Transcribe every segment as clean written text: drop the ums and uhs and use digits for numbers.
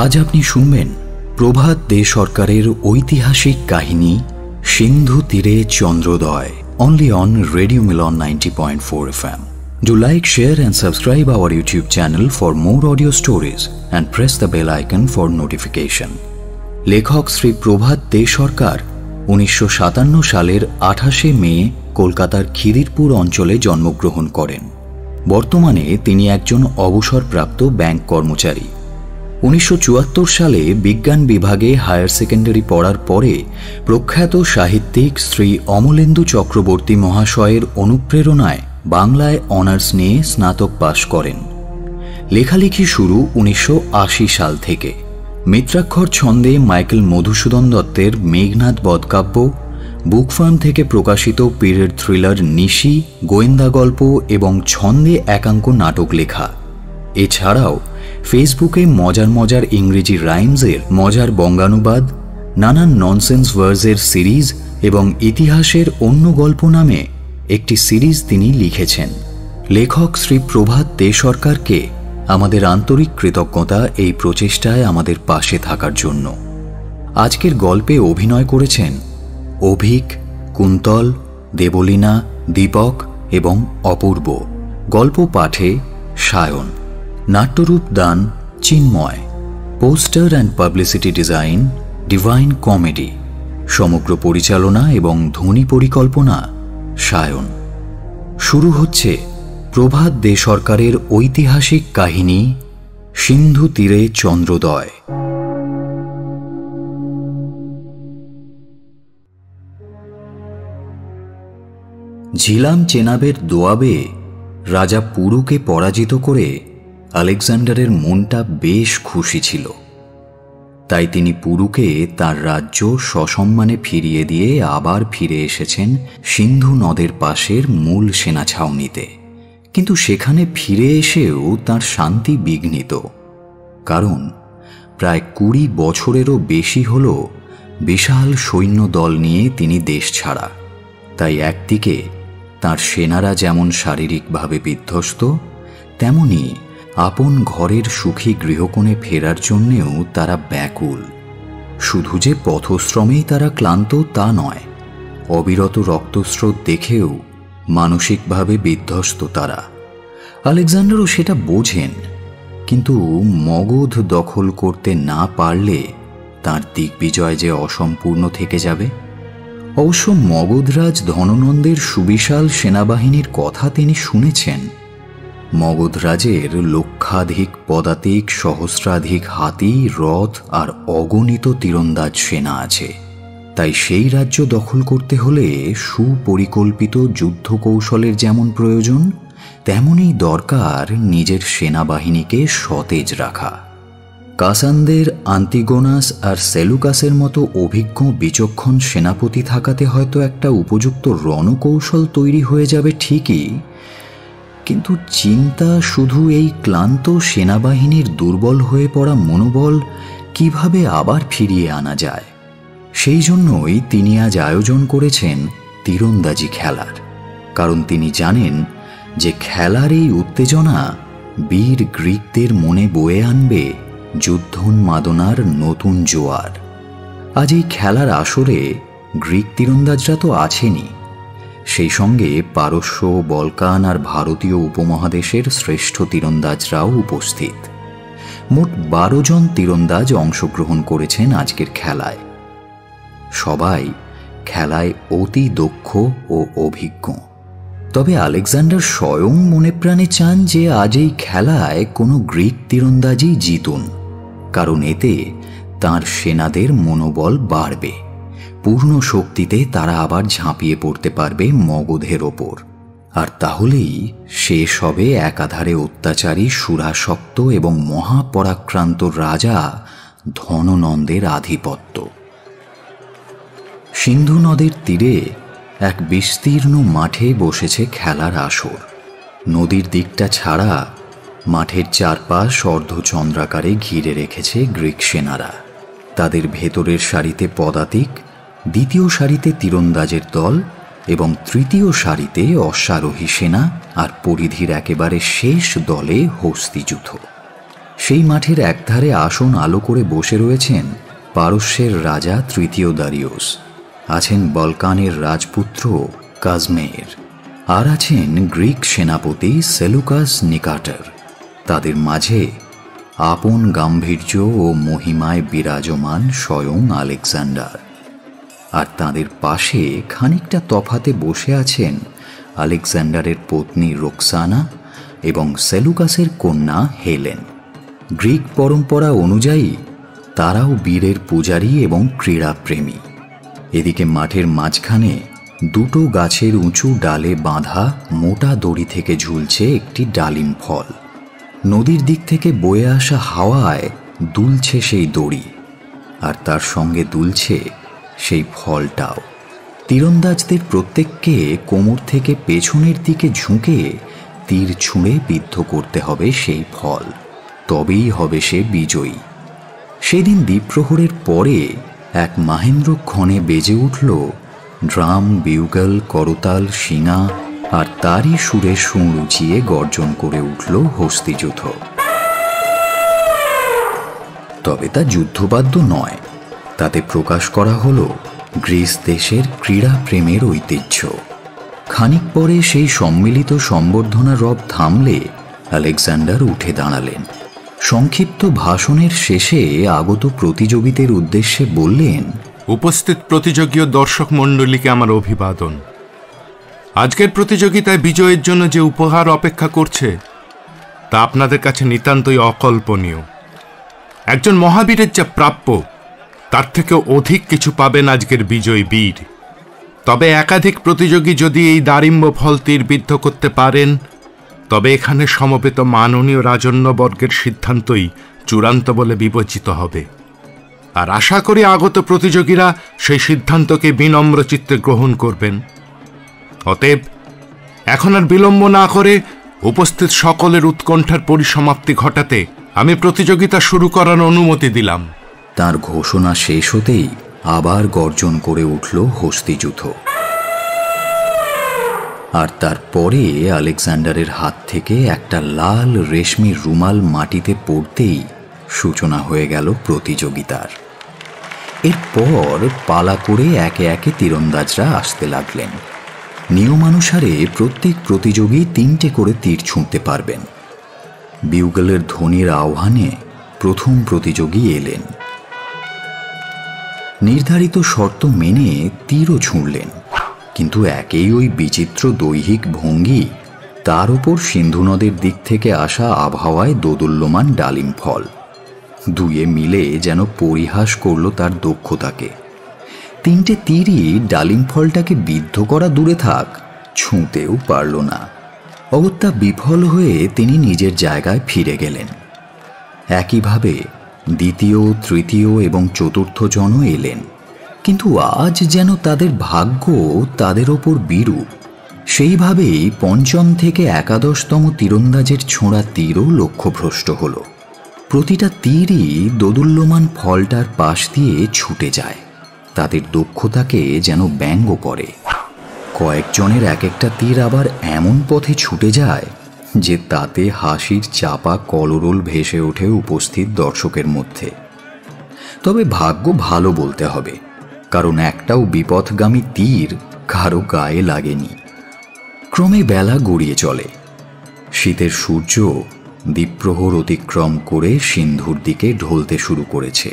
আজ আপনি শুনবেন প্রভাত দে সরকারের ঐতিহাসিক কাহিনী সিন্ধু তীরে চন্দ্রোদয়, only on Radio Milan 90.4 FM. Do like, share and subscribe our YouTube channel for more audio stories and press the bell icon for notification. লেখক শ্রী প্রভাত দে সরকার 1957 সালের 28শে মে কলকাতার খিদিরপুর অঞ্চলে জন্মগ্রহণ করেন। বর্তমানে তিনি একজন অবসরপ্রাপ্ত ব্যাংক কর্মচারী। 1974 সালে বিজ্ঞান বিভাগে হায়ার সেকেন্ডারি পড়ার পরে প্রখ্যাত সাহিত্যিক শ্রী অমলেন্দু চক্রবর্তী মহাশয়ের অনুপ্রেরণায় বাংলায় অনার্স নিয়ে স্নাতক পাশ করেন। লেখালেখি শুরু 1980 সাল থেকে। মিত্রাক্ষর ছন্দে মাইকেল মধুসূদন দত্তের মেঘনাদ বধকাব্য, বুক ফার্ম থেকে প্রকাশিত পীরের থ্রিলার নিশি, গোয়েন্দা গল্প এবং ছন্দে একাঙ্ক নাটক লেখা। এছাড়াও ফেসবুকে মজার মজার ইংরেজি রাইমসের মজার বঙ্গানুবাদ, নানান ননসেন্স ভার্সের সিরিজ এবং ইতিহাসের অন্য গল্প নামে একটি সিরিজ তিনি লিখেছেন। লেখক শ্রী প্রভাত দে সরকারকে আমাদের আন্তরিক কৃতজ্ঞতা এই প্রচেষ্টায় আমাদের পাশে থাকার জন্য। আজকের গল্পে অভিনয় করেছেন অভিক, কুন্তল, দেবলীনা, দীপক এবং অপূর্ব। গল্প পাঠে সায়ন। নাট্যরূপ দান Chinmoy. Poster and publicity design Divine Comedy. সমগ্র পরিচালনা এবং ধ্বনি পরিকল্পনা সায়ন। শুরু হচ্ছে প্রভাত দে সরকারের ঐতিহাসিক কাহিনী সিন্ধু তীরে চন্দ্রোদয়। ঝিলাম চেনাবের দোয়াবে রাজা পুরুকে পরাজিত করে আলেকজান্ডারের মনটা বেশ খুশি ছিল। তাই তিনি পুরুকে তার রাজ্য সসম্মানে ফিরিয়ে দিয়ে আবার ফিরে এসেছেন সিন্ধু নদের পাশের মূল সেনা ছাউনিতে। কিন্তু সেখানে ফিরে এসেও তার শান্তি বিঘ্নিত, কারণ প্রায় 20 বছরেরও বেশি হল বিশাল সৈন্য দল নিয়ে তিনি দেশ ছাড়া। তাই একদিকে তার সেনারা যেমন শারীরিকভাবে বিধ্বস্ত, তেমনি আপন ঘরের সুখী গৃহকোণে ফেরার জন্যেও তারা ব্যাকুল। শুধু যে পথশ্রমেই তারা ক্লান্ত তা নয়, অবিরত রক্তস্রোত দেখেও মানসিকভাবে বিধ্বস্ত তারা। আলেকজান্ডারও সেটা বোঝেন, কিন্তু মগধ দখল করতে না পারলে তাঁর দিগ্বিজয় যে অসম্পূর্ণ থেকে যাবে। অবশ্য মগধরাজ ধননন্দের সুবিশাল সেনাবাহিনীর কথা তিনি শুনেছেন। মগধরাজের লক্ষাধিক পদাতিক, সহস্রাধিক হাতি, রথ আর অগণিত তীরন্দাজ সেনা আছে। তাই সেই রাজ্য দখল করতে হলে সুপরিকল্পিত যুদ্ধ কৌশলের যেমন প্রয়োজন, তেমনই দরকার নিজের সেনাবাহিনীকে সতেজ রাখা। কাসানদের, আন্তিগোনাস আর সেলুকাসের মতো অভিজ্ঞ বিচক্ষণ সেনাপতি থাকাতে হয়তো একটা উপযুক্ত রণকৌশল তৈরি হয়ে যাবে ঠিকই, কিন্তু চিন্তা শুধু এই ক্লান্ত সেনাবাহিনীর দুর্বল হয়ে পড়া মনোবল কিভাবে আবার ফিরিয়ে আনা যায়। সেই জন্যই তিনি আজ আয়োজন করেছেন তীরন্দাজি খেলার। কারণ তিনি জানেন যে খেলার এই উত্তেজনা বীর গ্রিকদের মনে বয়ে আনবে যুদ্ধোন্মাদনার নতুন জোয়ার। আজ এই খেলার আসরে গ্রিক তীরন্দাজরা তো আছেনই, সেই সঙ্গে পারস্য, বলকান আর ভারতীয় উপমহাদেশের শ্রেষ্ঠ তীরন্দাজরাও উপস্থিত। মোট 12 জন তীরন্দাজ অংশগ্রহণ করেছেন আজকের খেলায়। সবাই খেলায় অতি দক্ষ ও অভিজ্ঞ। তবে আলেকজান্ডার স্বয়ং মনে প্রাণে চান যে আজ এই খেলায় কোনো গ্রিক তীরন্দাজই জিতুন, কারণ এতে তাঁর সেনাদের মনোবল বাড়বে। পূর্ণ শক্তিতে তারা আবার ঝাঁপিয়ে পড়তে পারবে মগধের ওপর, আর তাহলেই শেষ হবে একাধারে অত্যাচারী, সুরাসক্ত এবং মহাপরাক্রান্ত রাজা ধননন্দের আধিপত্য। সিন্ধু নদের তীরে এক বিস্তীর্ণ মাঠে বসেছে খেলার আসর। নদীর দিকটা ছাড়া মাঠের চারপাশ অর্ধচন্দ্রাকারে ঘিরে রেখেছে গ্রিক সেনারা। তাদের ভেতরের সারিতে পদাতিক, দ্বিতীয় সারিতে তীরন্দাজের দল এবং তৃতীয় সারিতে অশ্বারোহী সেনা, আর পরিধির একেবারে শেষ দলে হস্তিযুথ। সেই মাঠের একধারে আসন আলো করে বসে রয়েছেন পারস্যের রাজা তৃতীয় দারিয়স, আছেন বলকানের রাজপুত্র কাজমের, আর আছেন গ্রিক সেনাপতি সেলুকাস নিকাটার। তাদের মাঝে আপন গাম্ভীর্য ও মহিমায় বিরাজমান স্বয়ং আলেকজান্ডার। আর তাদের পাশে খানিকটা তফাতে বসে আছেন আলেকজান্ডারের পত্নী রোকসানা এবং সেলুকাসের কন্যা হেলেন। গ্রিক পরম্পরা অনুযায়ী তারাও বীরের পূজারী এবং ক্রীড়াপ্রেমী। এদিকে মাঠের মাঝখানে দুটো গাছের উঁচু ডালে বাঁধা মোটা দড়ি থেকে ঝুলছে একটি ডালিম ফল। নদীর দিক থেকে বয়ে আসা হাওয়ায় দুলছে সেই দড়ি, আর তার সঙ্গে দুলছে সেই ফলটাও। তীরন্দাজদের প্রত্যেককে কোমর থেকে পেছনের দিকে ঝুঁকে তীর ছুঁড়ে বিদ্ধ করতে হবে সেই ফল, তবেই হবে সে বিজয়ী। সেদিন দ্বীপ্রহরের পরে এক মাহেন্দ্রক্ষণে বেজে উঠল ড্রাম, বিউগল, করতাল, শিঙা, আর তারই সুরে সুর উঁচিয়ে গর্জন করে উঠল হস্তিযুদ্ধ। তবে তা যুদ্ধবাদ্য নয়, তাতে প্রকাশ করা হল গ্রিস দেশের ক্রীড়া প্রেমের ঐতিহ্য। খানিক পরে সেই সম্মিলিত সম্বর্ধনা রব থামলে আলেকজান্ডার উঠে দাঁড়ালেন। সংক্ষিপ্ত ভাষণের শেষে আগত প্রতিযোগীদের উদ্দেশ্যে বললেন, উপস্থিত প্রতিযোগী ও দর্শক মণ্ডলীকে আমার অভিবাদন। আজকের প্রতিযোগিতায় বিজয়ের জন্য যে উপহার অপেক্ষা করছে তা আপনাদের কাছে নিতান্তই অকল্পনীয়। একজন মহাবীরের যা প্রাপ্য তার থেকেও অধিক কিছু পাবেন আজকের বিজয়ী বীর। তবে একাধিক প্রতিযোগী যদি এই দারিম্ব ফল তীরবিদ্ধ করতে পারেন তবে এখানে সমবেত মাননীয় রাজন্যবর্গের সিদ্ধান্তই চূড়ান্ত বলে বিবেচিত হবে। আর আশা করি আগত প্রতিযোগীরা সেই সিদ্ধান্তকে বিনম্র চিত্তে গ্রহণ করবেন। অতএব এখন আর বিলম্ব না করে উপস্থিত সকলের উৎকণ্ঠার পরিসমাপ্তি ঘটাতে আমি প্রতিযোগিতা শুরু করার অনুমতি দিলাম। তার ঘোষণা শেষ হতেই আবার গর্জন করে উঠল হস্তিযুদ্ধ। আর তারপরে আলেকজান্ডারের হাত থেকে একটা লাল রেশমি রুমাল মাটিতে পড়তেই সূচনা হয়ে গেল প্রতিযোগিতার। এরপর পালা করে একে একে তীরন্দাজরা আসতে লাগলেন। নিয়মানুসারে প্রত্যেক প্রতিযোগী 3টে করে তীর ছুঁড়তে পারবেন। বিউগলের ধ্বনির আহ্বানে প্রথম প্রতিযোগী এলেন। নির্ধারিত শর্ত মেনে তীরও ছুঁড়লেন, কিন্তু একেই ওই বিচিত্র দৈহিক ভঙ্গি, তার উপর সিন্ধু নদের দিক থেকে আসা আবহাওয়ায় দোদুল্যমান ডালিম ফল, দুয়ে মিলে যেন পরিহাস করল তার দক্ষতাকে। 3টে তীরই ডালিম ফলটাকে বিদ্ধ করা দূরে থাক, ছুঁতেও পারল না। অগত্যা বিফল হয়ে তিনি নিজের জায়গায় ফিরে গেলেন। একইভাবে দ্বিতীয়, তৃতীয় এবং চতুর্থ জনও এলেন, কিন্তু আজ যেন তাদের ভাগ্য তাদের ওপর বিরূপ। সেইভাবেই পঞ্চম থেকে একাদশতম তীরন্দাজের ছোঁড়া তীরও লক্ষ্যভ্রষ্ট হল। প্রতিটা তীরই দোদুল্যমান ফলটার পাশ দিয়ে ছুটে যায়, তাদের দক্ষতাকে যেন ব্যঙ্গ করে। কয়েকজনের এক একটা তীর আবার এমন পথে ছুটে যায় যে তাতে হাসির চাপা কলরোল ভেসে ওঠে উপস্থিত দর্শকের মধ্যে। তবে ভাগ্য ভালো বলতে হবে, কারণ একটাও বিপথগামী তীর কারো গায়ে লাগেনি। ক্রমে বেলা গড়িয়ে চলে। শীতের সূর্য দ্বীপ্রহর অতিক্রম করে সিন্ধুর দিকে ঢলতে শুরু করেছে।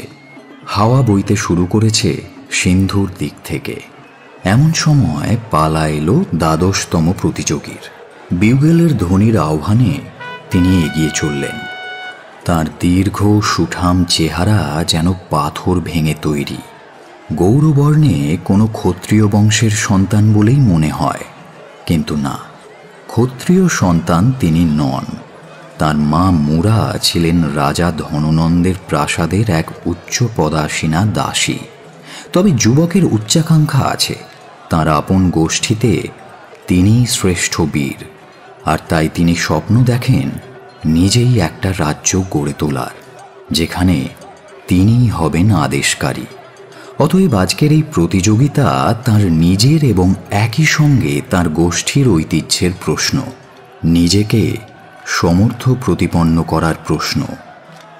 হাওয়া বইতে শুরু করেছে সিন্ধুর দিক থেকে। এমন সময় পালা এলো দ্বাদশতম প্রতিযোগীর। বিউগেলের ধ্বনির আহ্বানে তিনি এগিয়ে চললেন। তার দীর্ঘ সুঠাম চেহারা যেন পাথর ভেঙে তৈরি। গৌরবর্ণে কোনো ক্ষত্রিয় বংশের সন্তান বলেই মনে হয়, কিন্তু না, ক্ষত্রিয় সন্তান তিনি নন। তার মা মুরা ছিলেন রাজা ধননন্দের প্রাসাদের এক উচ্চ পদাসীনা দাসী। তবে যুবকের উচ্চাকাঙ্ক্ষা আছে, তাঁর আপন গোষ্ঠীতে তিনি শ্রেষ্ঠ বীর, আর তাই তিনি স্বপ্ন দেখেন নিজেই একটা রাজ্য গড়ে তোলার, যেখানে তিনিই হবেন আদেশকারী। অতএব আজকের এই প্রতিযোগিতা তার নিজের এবং একই সঙ্গে তার গোষ্ঠীর ঐতিহ্যের প্রশ্ন, নিজেকে সমর্থ প্রতিপন্ন করার প্রশ্ন।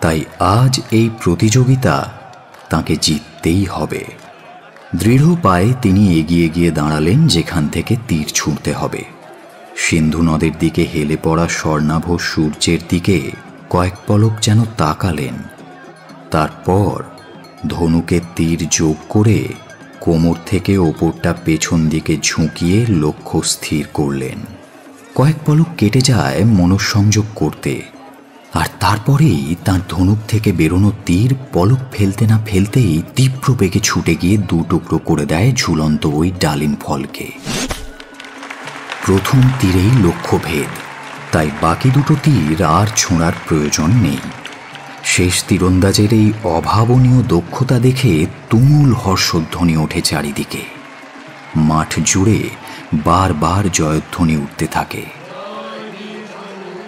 তাই আজ এই প্রতিযোগিতা তাকে জিততেই হবে। দৃঢ় পায়ে তিনি এগিয়ে গিয়ে দাঁড়ালেন যেখান থেকে তীর ছুঁড়তে হবে। সিন্ধু নদের দিকে হেলে পড়া স্বর্ণাভ সূর্যের দিকে কয়েক পলক যেন তাকালেন। তারপর ধনুকে তীর যোগ করে কোমর থেকে ওপরটা পেছন দিকে ঝুঁকিয়ে লক্ষ্য স্থির করলেন। কয়েক পলক কেটে যায় মনঃসংযোগ করতে, আর তারপরেই তার ধনুক থেকে বেরোনো তীর পলক ফেলতে না ফেলতেই তীব্র বেগে ছুটে গিয়ে দু টুকরো করে দেয় ঝুলন্ত ওই ডালিম ফলকে। প্রথম তীরেই লক্ষ্যভেদ, তাই বাকি দুটো তীর আর ছোঁড়ার প্রয়োজন নেই। শেষ তীরন্দাজের এই অভাবনীয় দক্ষতা দেখে তুমুল হর্ষধ্বনি ওঠে চারিদিকে। মাঠ জুড়ে বারবার জয়ধ্বনি উঠতে থাকে।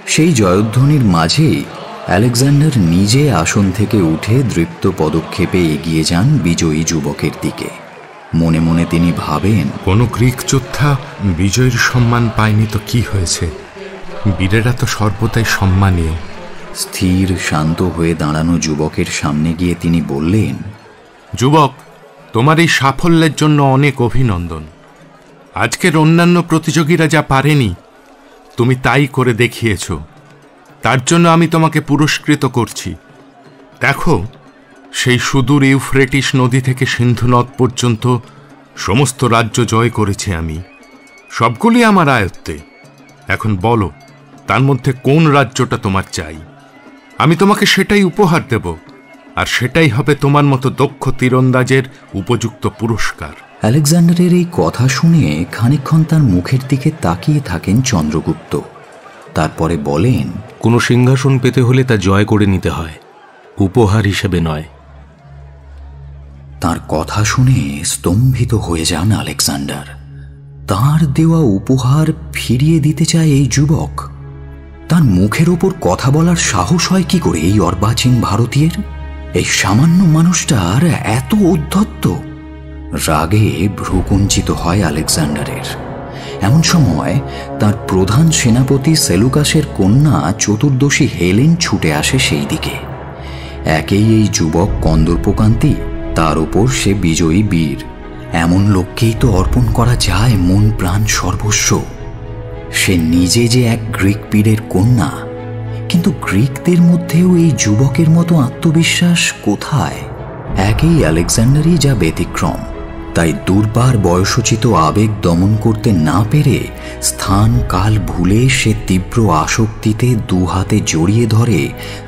সেই জয়ধ্বনির মাঝে আলেকজান্ডার নিজে আসন থেকে উঠে দৃপ্ত পদক্ষেপে এগিয়ে যান বিজয়ী যুবকের দিকে। মনে মনে তিনি ভাবেন, কোনো গ্রিক যোদ্ধা বিজয়ের সম্মান পায়নি তো কি হয়েছে, বীরেরা তো সর্বদাই সম্মানীয়। স্থির শান্ত হয়ে দাঁড়ানো যুবকের সামনে গিয়ে তিনি বললেন, যুবক, তোমার এই সাফল্যের জন্য অনেক অভিনন্দন। আজকের অন্যান্য প্রতিযোগীরা যা পারেনি তুমি তাই করে দেখিয়েছ, তার জন্য আমি তোমাকে পুরস্কৃত করছি। দেখো, সেই সুদূর ইউফ্রেটিস নদী থেকে সিন্ধু নদ পর্যন্ত সমস্ত রাজ্য জয় করেছি আমি, সবগুলি আমার আয়ত্তে। এখন বলো, তার মধ্যে কোন রাজ্যটা তোমার চাই? আমি তোমাকে সেটাই উপহার দেব, আর সেটাই হবে তোমার মতো দক্ষ তীরন্দাজের উপযুক্ত পুরস্কার। আলেকজান্ডারের এই কথা শুনে খানিকক্ষণ তার মুখের দিকে তাকিয়ে থাকেন চন্দ্রগুপ্ত। তারপরে বলেন, কোনো সিংহাসন পেতে হলে তা জয় করে নিতে হয়, উপহার হিসেবে নয়। তার কথা শুনে স্তম্ভিত হয়ে যান আলেকজান্ডার। তার দেওয়া উপহার ফিরিয়ে দিতে চায় এই যুবক? তার মুখের ওপর কথা বলার সাহস হয় কি করে এই অর্বাচীন ভারতীয়ের? এই সামান্য মানুষটার এত উদ্ধত্ত? রাগে ভ্রুকুঞ্চিত হয় আলেকজান্ডারের। এমন সময় তার প্রধান সেনাপতি সেলুকাসের কন্যা চতুর্দশী হেলেন ছুটে আসে সেই দিকে। একেই এই যুবক কন্দর্পকান্তি, তার ওপর সে বিজয়ী বীর। এমন লোককেই তো অর্পণ করা যায় মন প্রাণ সর্বস্ব। সে নিজে যে এক গ্রিক বীরের কন্যা, কিন্তু গ্রিকদের মধ্যেও এই যুবকের মতো আত্মবিশ্বাস কোথায়? একেই আলেকজান্ডারই যা ব্যতিক্রম। তাই দুর্বার বয়সোচিত আবেগ দমন করতে না পেরে স্থান কাল ভুলে সে তীব্র আসক্তিতে দুহাতে জড়িয়ে ধরে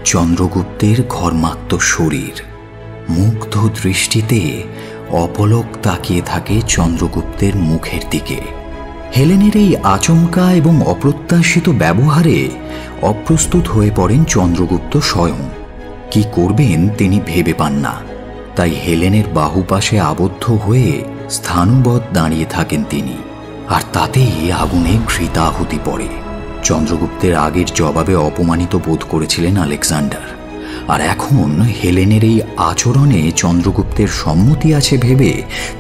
চন্দ্রগুপ্তের ঘর্মাক্ত শরীর। মুগ্ধ দৃষ্টিতে অপলক তাকিয়ে থাকে চন্দ্রগুপ্তের মুখের দিকে। হেলেনের এই আচমকা এবং অপ্রত্যাশিত ব্যবহারে অপ্রস্তুত হয়ে পড়েন চন্দ্রগুপ্ত স্বয়ং। কি করবেন তিনি ভেবে পান না। তাই হেলেনের বাহুপাশে আবদ্ধ হয়ে স্থাণুবৎ দাঁড়িয়ে থাকেন তিনি, আর তাতেই আগুনে ঘৃতাহুতি পড়ে। চন্দ্রগুপ্তের আগের জবাবে অপমানিত বোধ করেছিলেন আলেকজান্ডার, আর এখন হেলেনের এই আচরণে চন্দ্রগুপ্তের সম্মতি আছে ভেবে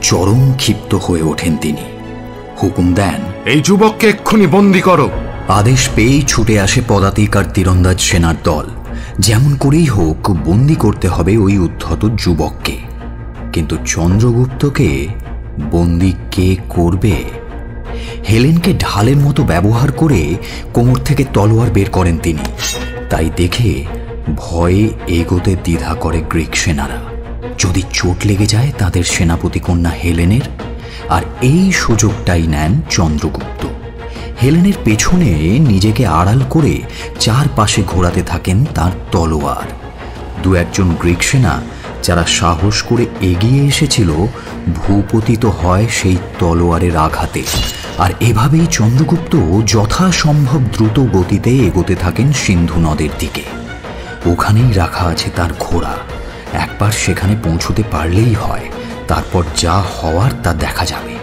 চরম ক্ষিপ্ত হয়ে ওঠেন তিনি। হুকুম দেন, এই যুবককে এক্ষুনি বন্দী করো। আদেশ পেয়েই ছুটে আসে পদাতিক আর তীরন্দাজ সেনার দল। যেমন করেই হোক বন্দী করতে হবে ওই উদ্ধত যুবককে। কিন্তু চন্দ্রগুপ্তকে বন্দী কে করবে? হেলেনকে ঢালের মতো ব্যবহার করে কোমর থেকে তলোয়ার বের করেন তিনি। তাই দেখে ভয়ে এগোতে দ্বিধা করে গ্রিক সেনারা। যদি চোট লেগে যায় তাদের সেনাপতি কন্যা হেলেনের। আর এই সুযোগটাই নেন চন্দ্রগুপ্ত। হেলেনের পেছনে নিজেকে আড়াল করে চারপাশে ঘোরাতে থাকেন তার তলোয়ার। দু একজন গ্রিক সেনা যারা সাহস করে এগিয়ে এসেছিল ভূপতিত হয় সেই তলোয়ারের আঘাতে। আর এভাবেই চন্দ্রগুপ্ত যথাসম্ভব দ্রুত গতিতে এগোতে থাকেন সিন্ধু নদের দিকে। ওখানেই রাখা আছে তার ঘোড়া। একবার সেখানে পৌঁছতে পারলেই হয়, তারপর যা হওয়ার তা দেখা যাবে।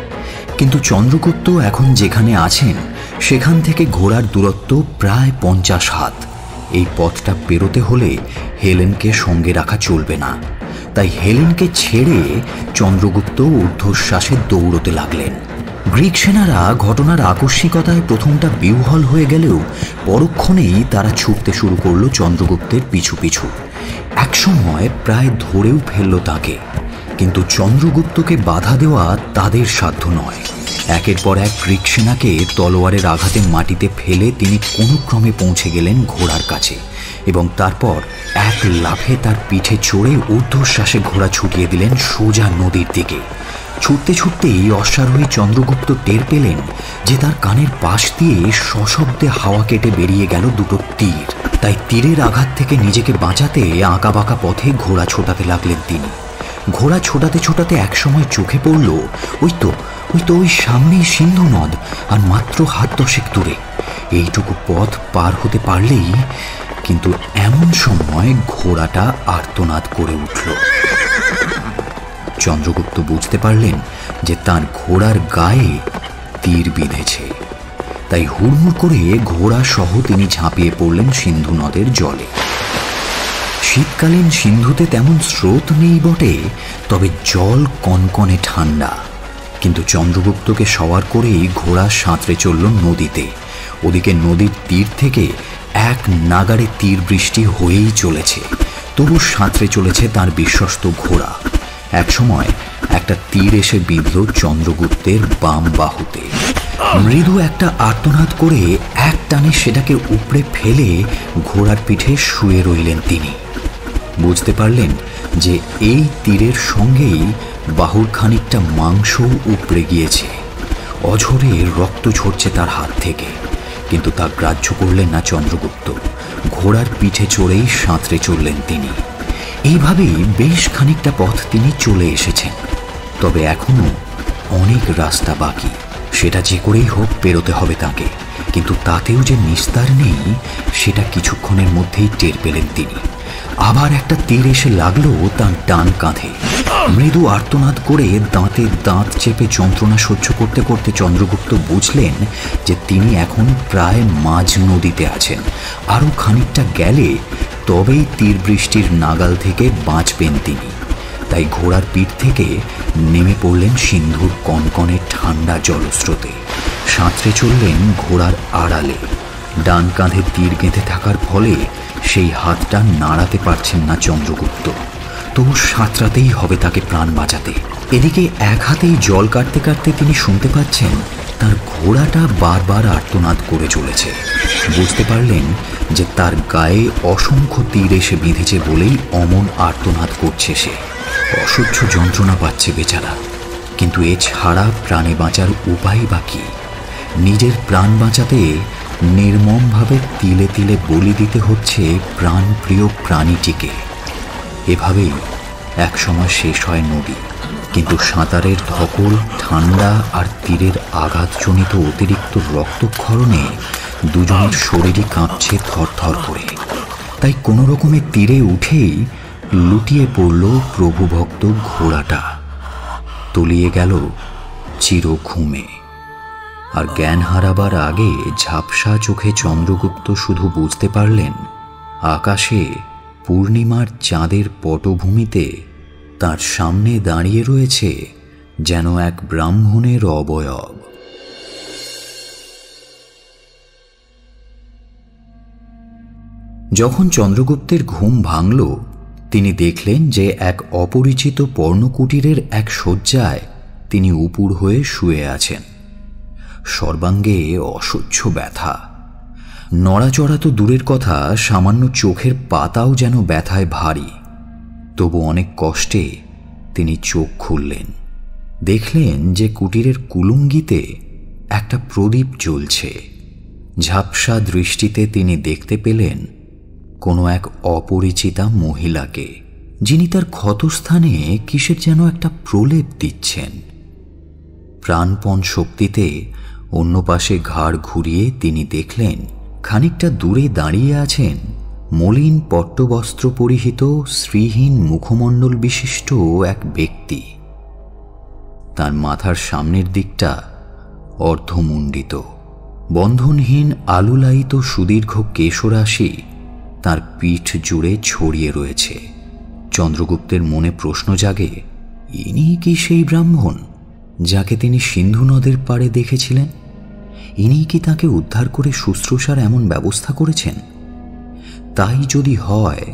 কিন্তু চন্দ্রগুপ্ত এখন যেখানে আছেন সেখান থেকে ঘোড়ার দূরত্ব প্রায় 50 হাত। এই পথটা পেরোতে হলে হেলেনকে সঙ্গে রাখা চলবে না। তাই হেলেনকে ছেড়ে চন্দ্রগুপ্ত ঊর্ধ্বশ্বাসে দৌড়তে লাগলেন। গ্রিক সেনারা ঘটনার আকস্মিকতায় প্রথমটা বিহ্বল হয়ে গেলেও পরক্ষণেই তারা ছুটতে শুরু করলো চন্দ্রগুপ্তের পিছু পিছু। একসময় প্রায় ধরেও ফেলল তাকে, কিন্তু চন্দ্রগুপ্তকে বাধা দেওয়া তাদের সাধ্য নয়। একের পর এক গ্রীক সেনাকে তলোয়ারের আঘাতে মাটিতে ফেলে তিনি কোনো ক্রমে পৌঁছে গেলেন ঘোড়ার কাছে এবং তারপর এক লাফে তার পিঠে চড়ে ঊর্ধ্বশ্বাসে ঘোড়া ছুটিয়ে দিলেন সোজা নদীর দিকে। ছুটতে ছুটতেই অশ্বারোহী চন্দ্রগুপ্ত টের পেলেন যে তার কানের পাশ দিয়ে সশব্দে হাওয়া কেটে বেরিয়ে গেল দুটো তীর। তাই তীরের আঘাত থেকে নিজেকে বাঁচাতে আঁকাবাঁকা পথে ঘোড়া ছোটাতে লাগলেন তিনি। ঘোড়া ছোটাতে ছোটাতে একসময় চোখে পড়ল ওই সামনেই সিন্ধু নদ, আর মাত্র হাত 10 দূরে। এইটুকু পথ পার হতে পারলেই, কিন্তু এমন সময় ঘোড়াটা আর্তনাদ করে উঠল। চন্দ্রগুপ্ত বুঝতে পারলেন যে তার ঘোড়ার গায়ে তীর বিঁধেছে। তাই হুড়মুড় করে ঘোড়া সহ তিনি ঝাঁপিয়ে পড়লেন সিন্ধু নদের জলে। শীতকালীন সিন্ধুতে তেমন স্রোত নেই বটে, তবে জল কনকনে ঠান্ডা। কিন্তু চন্দ্রগুপ্তকে সওয়ার করেই ঘোড়া সাঁতরে চলল নদীতে। ওদিকে নদীর তীর থেকে এক নাগাড়ে তীর বৃষ্টি হয়েই চলেছে, তবু সাঁতরে চলেছে তার বিশ্বস্ত ঘোড়া। একসময় একটা তীর এসে বিঁধল চন্দ্রগুপ্তের বাম বাহুতে। মৃদু একটা আর্তনাদ করে এক টানে সেটাকে উপড়ে ফেলে ঘোড়ার পিঠে শুয়ে রইলেন তিনি। বুঝতে পারলেন যে এই তীরের সঙ্গেই বাহুর খানিকটা মাংসও উপড়ে গিয়েছে। অঝরে রক্ত ঝরছে তার হাত থেকে, কিন্তু তা গ্রাহ্য করলেন না চন্দ্রগুপ্ত। ঘোড়ার পিঠে চড়েই সাঁতরে চললেন তিনি। এইভাবেই বেশ খানিকটা পথ তিনি চলে এসেছেন, তবে এখনো অনেক রাস্তা বাকি। সেটা যে করেই হোক পেরোতে হবে তাকে, কিন্তু তাতেও যে নিস্তার নেই সেটা কিছুক্ষণের মধ্যেই টের পেলেন তিনি। আবার একটা তীর এসে লাগলো তার ডান কাঁধে। মৃদু আর্তনাদ করে দাঁতে দাঁত চেপে যন্ত্রণা সহ্য করতে করতে চন্দ্রগুপ্ত বুঝলেন যে তিনি এখন প্রায় মাঝ নদীতে আছেন। আরও খানিকটা গেলে তবেই তীর বৃষ্টির নাগাল থেকে বাঁচবেন তিনি। তাই ঘোড়ার পিঠ থেকে নেমে পড়লেন সিন্ধুর কনকনে ঠান্ডা জলস্রোতে। সাঁতরে চললেন ঘোড়ার আড়ালে। ডান কাঁধে তীর গেঁথে থাকার ফলে সেই হাতটা নাড়াতে পারছেন না চন্দ্রগুপ্ত, তবু সাঁতরাতেই হবে তাকে প্রাণ বাঁচাতে। এদিকে এক হাতেই জল কাটতে কাটতে তিনি শুনতে পাচ্ছেন তার ঘোড়াটা বারবার আর্তনাদ করে চলেছে। বুঝতে পারলেন যে তার গায়ে অসংখ্য তীর এসে বিঁধেছে বলেই অমন আর্তনাদ করছে সে। অসহ্য যন্ত্রণা পাচ্ছে বেচারা, কিন্তু এছাড়া প্রাণে বাঁচার উপায় বাকি। নিজের প্রাণ বাঁচাতে নির্মমভাবে তিলে তিলে বলি দিতে হচ্ছে প্রাণপ্রিয় প্রাণীটিকে। এভাবেই একসময় শেষ হয় নদী, কিন্তু সাঁতারের ধকল, ঠান্ডা আর তীরের আঘাতজনিত অতিরিক্ত রক্তক্ষরণে দুজনের শরীরই কাঁপছে থরথর করে। তাই কোনো রকমে তীরে উঠেই লুটিয়ে পড়ল প্রভুভক্ত ঘোড়াটা। তলিয়ে গেল চির ঘুমে। আর জ্ঞান হারাবার আগে ঝাপসা চোখে চন্দ্রগুপ্ত শুধু বুঝতে পারলেন আকাশে পূর্ণিমার চাঁদের পটভূমিতে তার সামনে দাঁড়িয়ে রয়েছে যেন এক ব্রাহ্মণের অবয়ব। যখন চন্দ্রগুপ্তের ঘুম ভাঙল, তিনি দেখলেন যে এক অপরিচিত পর্ণকুটিরের এক শয্যায় তিনি উপুড় হয়ে শুয়ে আছেন। সর্বাঙ্গে অসহ্য ব্যথা। নড়াচড়া তো দূরের কথা, সামান্য চোখের পাতাও যেন ব্যথায় ভারী। তবু অনেক কষ্টে তিনি চোখ খুললেন। দেখলেন যে কুটিরের কুলুঙ্গিতে একটা প্রদীপ জ্বলছে। ঝাপসা দৃষ্টিতে তিনি দেখতে পেলেন কোনো এক অপরিচিতা মহিলাকে, যিনি তার ক্ষতস্থানে কিসের যেন একটা প্রলেপ দিচ্ছেন। প্রাণপণ শক্তিতে অন্য পাশে ঘাড় ঘুরিয়ে তিনি দেখলেন খানিকটা দূরে দাঁড়িয়ে আছেন মলিন পট্টবস্ত্র পরিহিত শ্রীহীন মুখমণ্ডল বিশিষ্ট এক ব্যক্তি। তার মাথার সামনের দিকটা অর্ধমুণ্ডিত, বন্ধনহীন আলুলায়িত সুদীর্ঘ কেশরাশি তার পিঠ জুড়ে ছড়িয়ে রয়েছে। চন্দ্রগুপ্তের মনে প্রশ্ন জাগে, ইনি কি সেই ব্রাহ্মণ যাকে তিনি সিন্ধু নদের পাড়ে দেখেছিলেন? ইনি কি তাকে উদ্ধার করে শুশ্রূষার এমন ব্যবস্থা করেছেন? তাই যদি হয়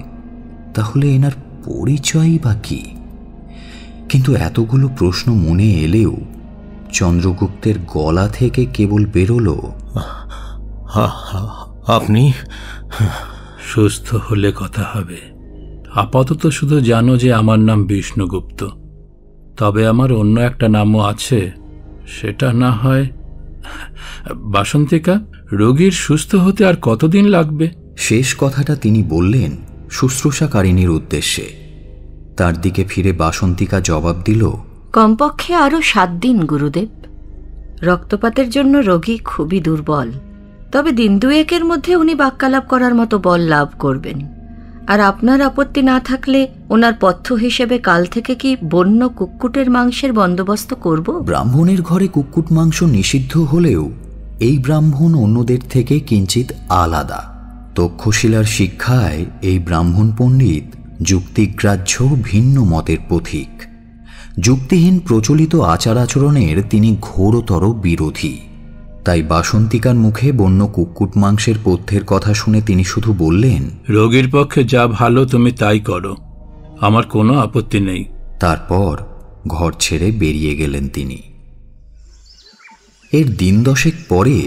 তাহলে এনার পরিচয়ই বা কি? কিন্তু এতগুলো প্রশ্ন মনে এলেও চন্দ্রগুপ্তের গলা থেকে কেবল বেরোলো, আপনি সুস্থ হলে কথা হবে। আপাতত শুধু জানো যে আমার নাম বিষ্ণুগুপ্ত। তবে আমার অন্য একটা নামও আছে, সেটা না হয় বাসন্তিকা। রোগীর সুস্থ হতে আর কতদিন লাগবে? শেষ কথাটা তিনি বললেন শুশ্রূষাকারিনীর উদ্দেশ্যে। তার দিকে ফিরে বাসন্তিকা জবাব দিল, কমপক্ষে আরও 7 দিন গুরুদেব। রক্তপাতের জন্য রোগী খুবই দুর্বল, তবে দিন দুয়েকের মধ্যে উনি বাক্যালাপ করার মতো বল লাভ করবেন। আর আপনার আপত্তি না থাকলে ওনার পথ্য হিসেবে কাল থেকে কি বন্য কুক্কুটের মাংসের বন্দোবস্ত করব? ব্রাহ্মণের ঘরে কুক্কুট মাংস নিষিদ্ধ হলেও এই ব্রাহ্মণ অন্যদের থেকে কিঞ্চিত আলাদা। তক্ষশিলার শিক্ষায় এই ব্রাহ্মণ পণ্ডিত যুক্তিগ্রাহ্য ভিন্ন মতের পথিক। যুক্তিহীন প্রচলিত আচার আচরণের তিনি ঘোরতর বিরোধী। তাই বাসন্তিকার মুখে বন্য কুক্কুট মাংসের পথ্যের কথা শুনে তিনি শুধু বললেন, রোগীর পক্ষে যা ভালো তুমি তাই করো, আমার কোনো আপত্তি নেই। তারপর ঘর ছেড়ে বেরিয়ে গেলেন তিনি। এর দিন 10 পরে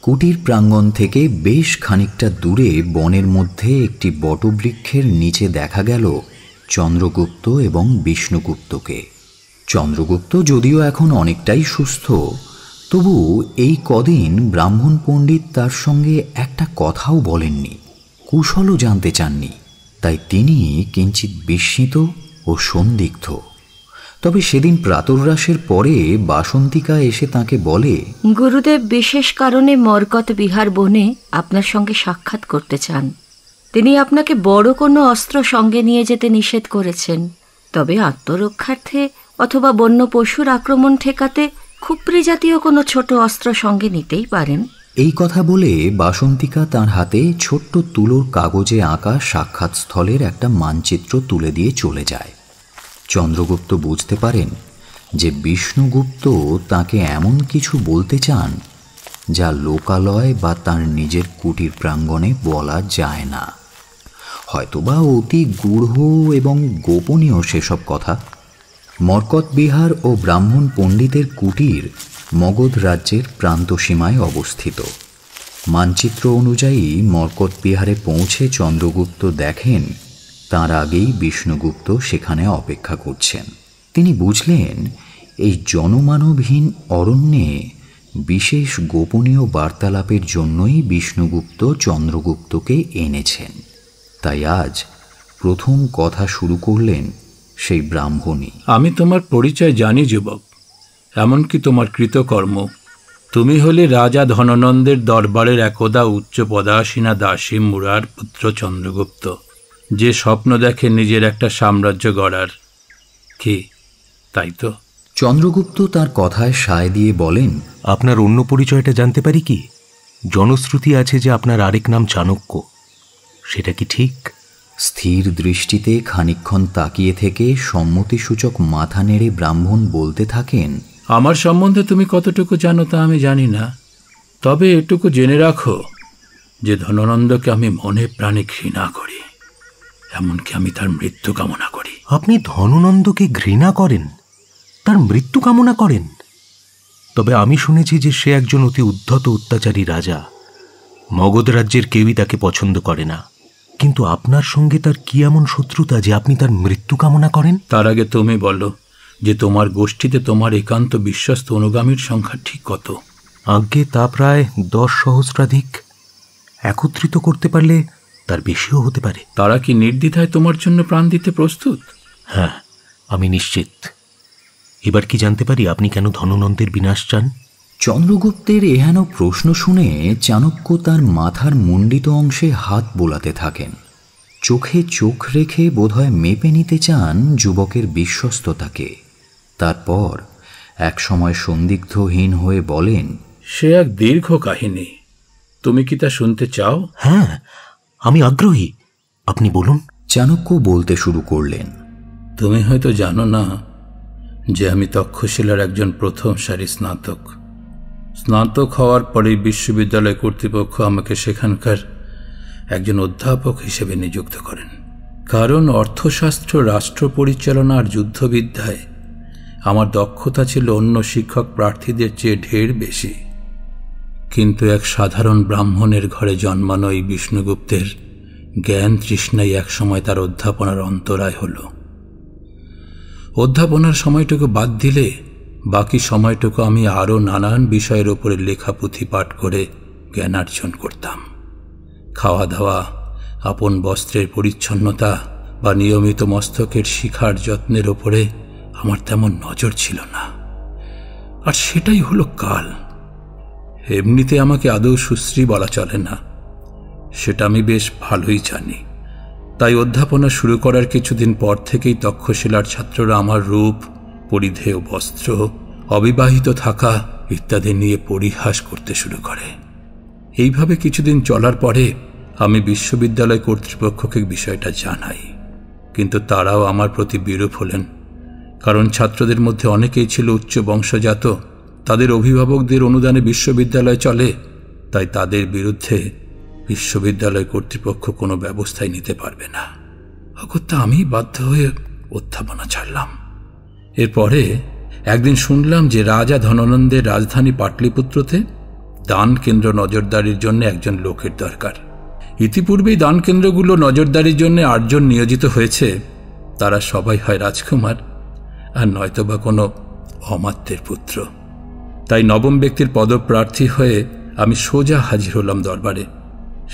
কুটির প্রাঙ্গণ থেকে বেশ খানিকটা দূরে বনের মধ্যে একটি বটবৃক্ষের নিচে দেখা গেল চন্দ্রগুপ্ত এবং বিষ্ণুগুপ্তকে। চন্দ্রগুপ্ত যদিও এখন অনেকটাই সুস্থ, তবু এই কদিন ব্রাহ্মণ পণ্ডিত তার সঙ্গে একটা কথাও বলেননি, কুশলও জানতে চাননি। তাই তিনি কিঞ্চিত বিস্মিত ও সন্দিগ্ধ। তবে সেদিন প্রাতরাশের পরে বাসন্তিকা এসে তাকে বলে, গুরুদেব বিশেষ কারণে মরকত বিহার বনে আপনার সঙ্গে সাক্ষাৎ করতে চান। তিনি আপনাকে বড় কোনো অস্ত্র সঙ্গে নিয়ে যেতে নিষেধ করেছেন, তবে আত্মরক্ষার্থে অথবা বন্য পশুর আক্রমণ ঠেকাতে খুপরি জাতীয় কোনো ছোট অস্ত্র সঙ্গে নিতেই পারেন। এই কথা বলে বাসন্তিকা তার হাতে ছোট্ট তুলোর কাগজে আঁকা সাক্ষাৎস্থলের একটা মানচিত্র তুলে দিয়ে চলে যায়। চন্দ্রগুপ্ত বুঝতে পারেন যে বিষ্ণুগুপ্ত তাকে এমন কিছু বলতে চান যা লোকালয় বা তার নিজের কুটির প্রাঙ্গণে বলা যায় না। হয়তোবা অতি গূঢ় এবং গোপনীয় সেসব কথা। মরকত বিহার ও ব্রাহ্মণ পণ্ডিতের কুটির মগধ রাজ্যের প্রান্তসীমায় অবস্থিত। মানচিত্র অনুযায়ী মরকত বিহারে পৌঁছে চন্দ্রগুপ্ত দেখেন তার আগেই বিষ্ণুগুপ্ত সেখানে অপেক্ষা করছেন। তিনি বুঝলেন এই জনমানবহীন অরণ্যে বিশেষ গোপনীয় বার্তালাপের জন্যই বিষ্ণুগুপ্ত চন্দ্রগুপ্তকে এনেছেন। তাই আজ প্রথম কথা শুরু করলেন সেই ব্রাহ্মণী। আমি তোমার পরিচয় জানি যুবক, এমনকি তোমার কৃতকর্ম। তুমি হলে রাজা ধননন্দের দরবারের একদা উচ্চ পদাসীনা দাসী মুরার পুত্র চন্দ্রগুপ্ত, যে স্বপ্ন দেখে নিজের একটা সাম্রাজ্য গড়ার। কি তাই তো? চন্দ্রগুপ্ত তার কথায় সায় দিয়ে বলেন, আপনার অন্য পরিচয়টা জানতে পারি কি? জনশ্রুতি আছে যে আপনার আরেক নাম চাণক্য, সেটা কি ঠিক? স্থির দৃষ্টিতে খানিকক্ষণ তাকিয়ে থেকে সম্মতিসূচক মাথা নেড়ে ব্রাহ্মণ বলতে থাকেন, আমার সম্বন্ধে তুমি কতটুকু জানো তা আমি জানি না, তবে এটুকু জেনে রাখো যে ধননন্দকে আমি মনে প্রাণে ঘৃণা করি, এমনকি আমি তার মৃত্যু কামনা করি। আপনি ধননন্দকে ঘৃণা করেন, তার মৃত্যু কামনা করেন? তবে আমি শুনেছি যে সে একজন অতি উদ্ধত অত্যাচারী রাজা। মগধ রাজ্যের কেউই তাকে পছন্দ করে না। কিন্তু আপনার সঙ্গে তার কি এমন শত্রুতা যে আপনি তার মৃত্যু কামনা করেন? তার আগে তুমি বলো যে তোমার গোষ্ঠীতে তোমার একান্ত বিশ্বস্ত অনুগামীর সংখ্যা ঠিক কত? আজ্ঞে তা প্রায় 10 সহস্রাধিক। একত্রিত করতে পারলে তার বেশিও হতে পারে। তারা কি নির্দ্বিধায় তোমার জন্য প্রাণ দিতে প্রস্তুত? হ্যাঁ, আমি নিশ্চিত। এবার কি জানতে পারি আপনি কেন ধননন্দের বিনাশ চান? চন্দ্রগুপ্তের এহেন প্রশ্ন শুনে চাণক্য তার মাথার মুন্ডিত অংশে হাত বোলাতে থাকেন। চোখে চোখ রেখে বোধহয় মেপে নিতে চান যুবকের বিশ্বস্ততাকে। তারপর এক সময় সন্দিগ্ধহীন হয়ে বলেন, সে এক দীর্ঘ কাহিনী, তুমি কি তা শুনতে চাও? হ্যাঁ, আমি আগ্রহী, আপনি বলুন। চাণক্য বলতে শুরু করলেন, তুমি হয়তো জানো না যে আমি তক্ষশিলার একজন প্রথম সারির স্নাতক। স্নাতক হওয়ার পরেই বিশ্ববিদ্যালয় কর্তৃপক্ষ আমাকে সেখানকার একজন অধ্যাপক হিসেবে নিযুক্ত করেন। কারণ অর্থশাস্ত্র, রাষ্ট্র পরিচালনা আর যুদ্ধবিদ্যায় আমার দক্ষতা ছিল অন্য শিক্ষক প্রার্থীদের চেয়ে ঢের বেশি। কিন্তু এক সাধারণ ব্রাহ্মণের ঘরে জন্মানো এই বিষ্ণুগুপ্তের জ্ঞান তৃষ্ণাই একসময় তার অধ্যাপনার অন্তরায় হল। অধ্যাপনার সময়টুকু বাদ দিলে বাকি সময়টুকু আমি আরও নানান বিষয়ের ওপরে লেখা পুঁথি পাঠ করে জ্ঞানার্জন করতাম। খাওয়া দাওয়া, আপন বস্ত্রের পরিচ্ছন্নতা বা নিয়মিত মস্তকের শিখার যত্নের ওপরে আমার তেমন নজর ছিল না। আর সেটাই হলো কাল। এমনিতে আমাকে আদৌ সুশ্রী বলা চলে না, সেটা আমি বেশ ভালোই জানি। তাই অধ্যাপনা শুরু করার কিছুদিন পর থেকেই তক্ষশিলার ছাত্ররা আমার রূপ, পরিধেয় বস্ত্র, অবিবাহিত থাকা ইত্যাদি নিয়ে পরিহাস করতে শুরু করে। এইভাবে কিছুদিন চলার পরে আমি বিশ্ববিদ্যালয় কর্তৃপক্ষকে বিষয়টা জানাই, কিন্তু তারাও আমার প্রতি বিরূপ হলেন। কারণ ছাত্রদের মধ্যে অনেকেই ছিল উচ্চ বংশজাত, তাদের অভিভাবকদের অনুদানে বিশ্ববিদ্যালয় চলে, তাই তাদের বিরুদ্ধে বিশ্ববিদ্যালয় কর্তৃপক্ষ কোনো ব্যবস্থাই নিতে পারবে না। অগত্যা আমি বাধ্য হয়ে অধ্যাপনা ছাড়লাম। এরপরে একদিন শুনলাম যে রাজা ধননন্দের রাজধানী পাটলিপুত্রতে দান কেন্দ্র নজরদারির জন্য একজন লোকের দরকার। ইতিপূর্বেই দান কেন্দ্রগুলো নজরদারির জন্য 8 জন নিয়োজিত হয়েছে। তারা সবাই হয় রাজকুমার আর নয়তোবা কোনো অমাত্যের পুত্র। তাই নবম ব্যক্তির পদপ্রার্থী হয়ে আমি সোজা হাজির হলাম দরবারে।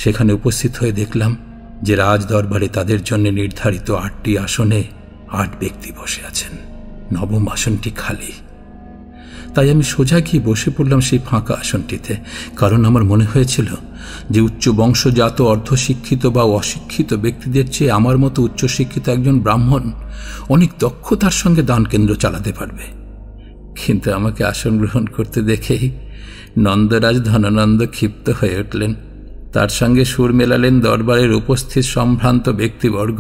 সেখানে উপস্থিত হয়ে দেখলাম যে রাজ দরবারে তাদের জন্য নির্ধারিত 8টি আসনে 8 ব্যক্তি বসে আছেন, নবম আসনটি খালি। তাই আমি সোজা গিয়ে বসে পড়লাম সেই ফাঁকা আসনটিতে। কারণ আমার মনে হয়েছিল যে উচ্চ বংশজাত অর্ধশিক্ষিত বা অশিক্ষিত ব্যক্তিদের চেয়ে আমার মতো উচ্চশিক্ষিত একজন ব্রাহ্মণ অনেক দক্ষতার সঙ্গে দান কেন্দ্র চালাতে পারবে। কিন্তু আমাকে আসন গ্রহণ করতে দেখেই নন্দরাজ ধননন্দ ক্ষিপ্ত হয়ে উঠলেন। তার সঙ্গে সুর মেলালেন দরবারের উপস্থিত সম্ভ্রান্ত ব্যক্তিবর্গ।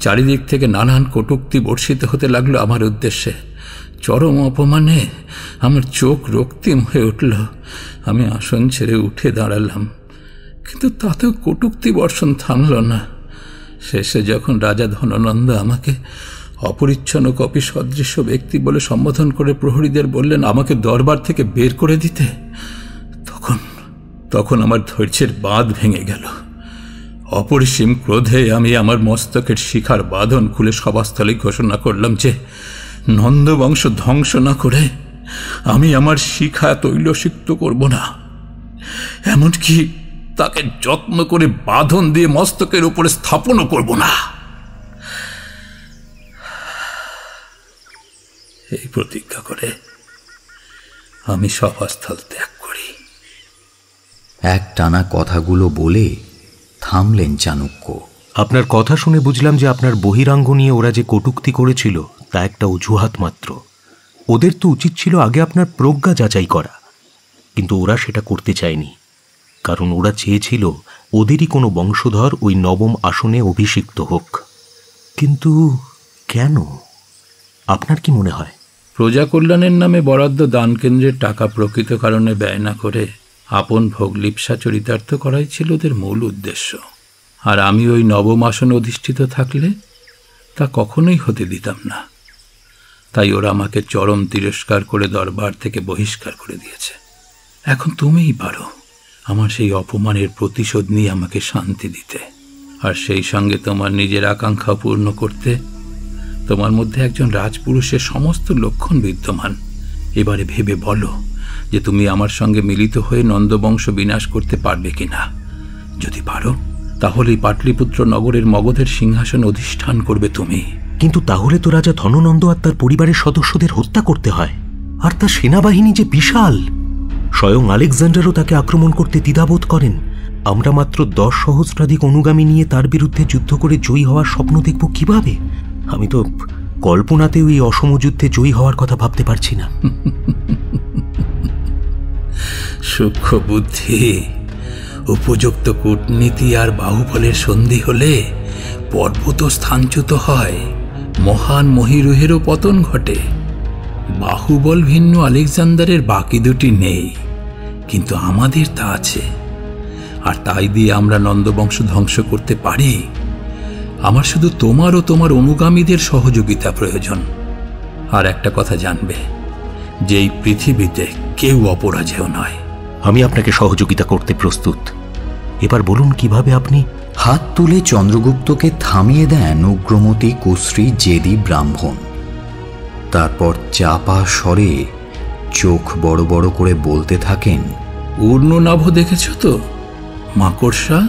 চারিদিক থেকে নানান কটূক্তি বর্ষিত হতে লাগলো আমার উদ্দেশ্যে। চরম অপমানে আমার চোখ রক্তিম হয়ে উঠল। আমি আসন ছেড়ে উঠে দাঁড়ালাম, কিন্তু তাতেও কটূক্তি বর্ষণ থামল না। শেষে যখন রাজা ধননন্দ আমাকে অপরিচ্ছন্ন কপি সদৃশ্য ব্যক্তি বলে সম্বোধন করে প্রহরীদের বললেন আমাকে দরবার থেকে বের করে দিতে, তখন আমার ধৈর্যের বাঁধ ভেঙে গেল। অপরিসীম ক্রোধে আমি আমার মস্তকের শিখার বাঁধন খুলে সভাস্থলে ঘোষণা করলাম যে নন্দবংশ ধ্বংস না করে আমি আমার শিখা তৈলসিক্ত করব না, এমনকি তাকে যত্ন করে বাঁধন দিয়ে মস্তকের উপরে স্থাপনও করব না। এই প্রতিজ্ঞা করে আমি সভাস্থল ত্যাগ করি। এক টানা কথাগুলো বলে থামলেন চাণক্য। আপনার কথা শুনে বুঝলাম যে আপনার বহিরাঙ্গ নিয়ে ওরা যে কটূক্তি করেছিল তা একটা অজুহাত মাত্র। ওদের তো উচিত ছিল আগে আপনার প্রজ্ঞা যাচাই করা, কিন্তু ওরা সেটা করতে চায়নি। কারণ ওরা চেয়েছিল ওদেরই কোনো বংশধর ওই নবম আসনে অভিষিক্ত হোক। কিন্তু কেন, আপনার কি মনে হয়? প্রজা কল্যাণের নামে বরাদ্দ দান কেন্দ্রের টাকা প্রকৃত কারণে ব্যয় না করে আপন ভোগ লিপ্সা চরিতার্থ করাই ছিল ওদের মূল উদ্দেশ্য। আর আমি ওই নবম আসনে অধিষ্ঠিত থাকলে তা কখনোই হতে দিতাম না। তাই ওরা আমাকে চরম তিরস্কার করে দরবার থেকে বহিষ্কার করে দিয়েছে। এখন তুমিই পারো আমার সেই অপমানের প্রতিশোধ নিয়ে আমাকে শান্তি দিতে, আর সেই সঙ্গে তোমার নিজের আকাঙ্ক্ষা পূর্ণ করতে। তোমার মধ্যে একজন রাজপুরুষের সমস্ত লক্ষণ বিদ্যমান। এবারে ভেবে বলো যে তুমি আমার সঙ্গে মিলিত হয়ে নন্দবংশ বিনাশ করতে পারবে কিনা। যদি পারো তাহলেই পাটলিপুত্র নগরের মগধের সিংহাসন অধিষ্ঠান করবে তুমি। কিন্তু তাহলে তো রাজা ধননন্দ আর তার পরিবারের সদস্যদের হত্যা করতে হয়, আর তার সেনাবাহিনী যে বিশাল। স্বয়ং আলেকজান্ডারও তাকে আক্রমণ করতে দ্বিধাবোধ করেন। আমরা মাত্র 10 সহস্রাধিক অনুগামী নিয়ে তার বিরুদ্ধে যুদ্ধ করে জয়ী হওয়ার স্বপ্ন দেখব কিভাবে? আমি তো কল্পনাতেও এই অসম যুদ্ধে জয়ী হওয়ার কথা ভাবতে পারছি না। সূক্ষ্ম বুদ্ধি, উপযুক্ত কূটনীতি আর বাহুবলের সন্ধি হলে পর্বত স্থানচ্যুত হয়, মহান মহিরুহেরও পতন ঘটে। বাহুবল ভিন্ন আলেকজান্ডারের বাকি দুটি নেই, কিন্তু আমাদের তা আছে। আর তাই দিয়ে আমরা নন্দবংশ ধ্বংস করতে পারি। আমার শুধু তোমার ও তোমার অনুগামীদের সহযোগিতা প্রয়োজন। আর একটা কথা জানবে, যে এই পৃথিবীতে কেউ অপরাজেয় নয়। আমি আপনাকে সহযোগিতা করতে প্রস্তুত। এবার বলুন কিভাবে আপনি। হাত তুলে চন্দ্রগুপ্তকে থামিয়ে দেন উগ্রমতী কুশ্রী জেদি ব্রাহ্মণ। তারপর চাপা স্বরে চোখ বড় বড় করে বলতে থাকেন, ঊর্ণনাভ দেখেছ তো মাকড়সা?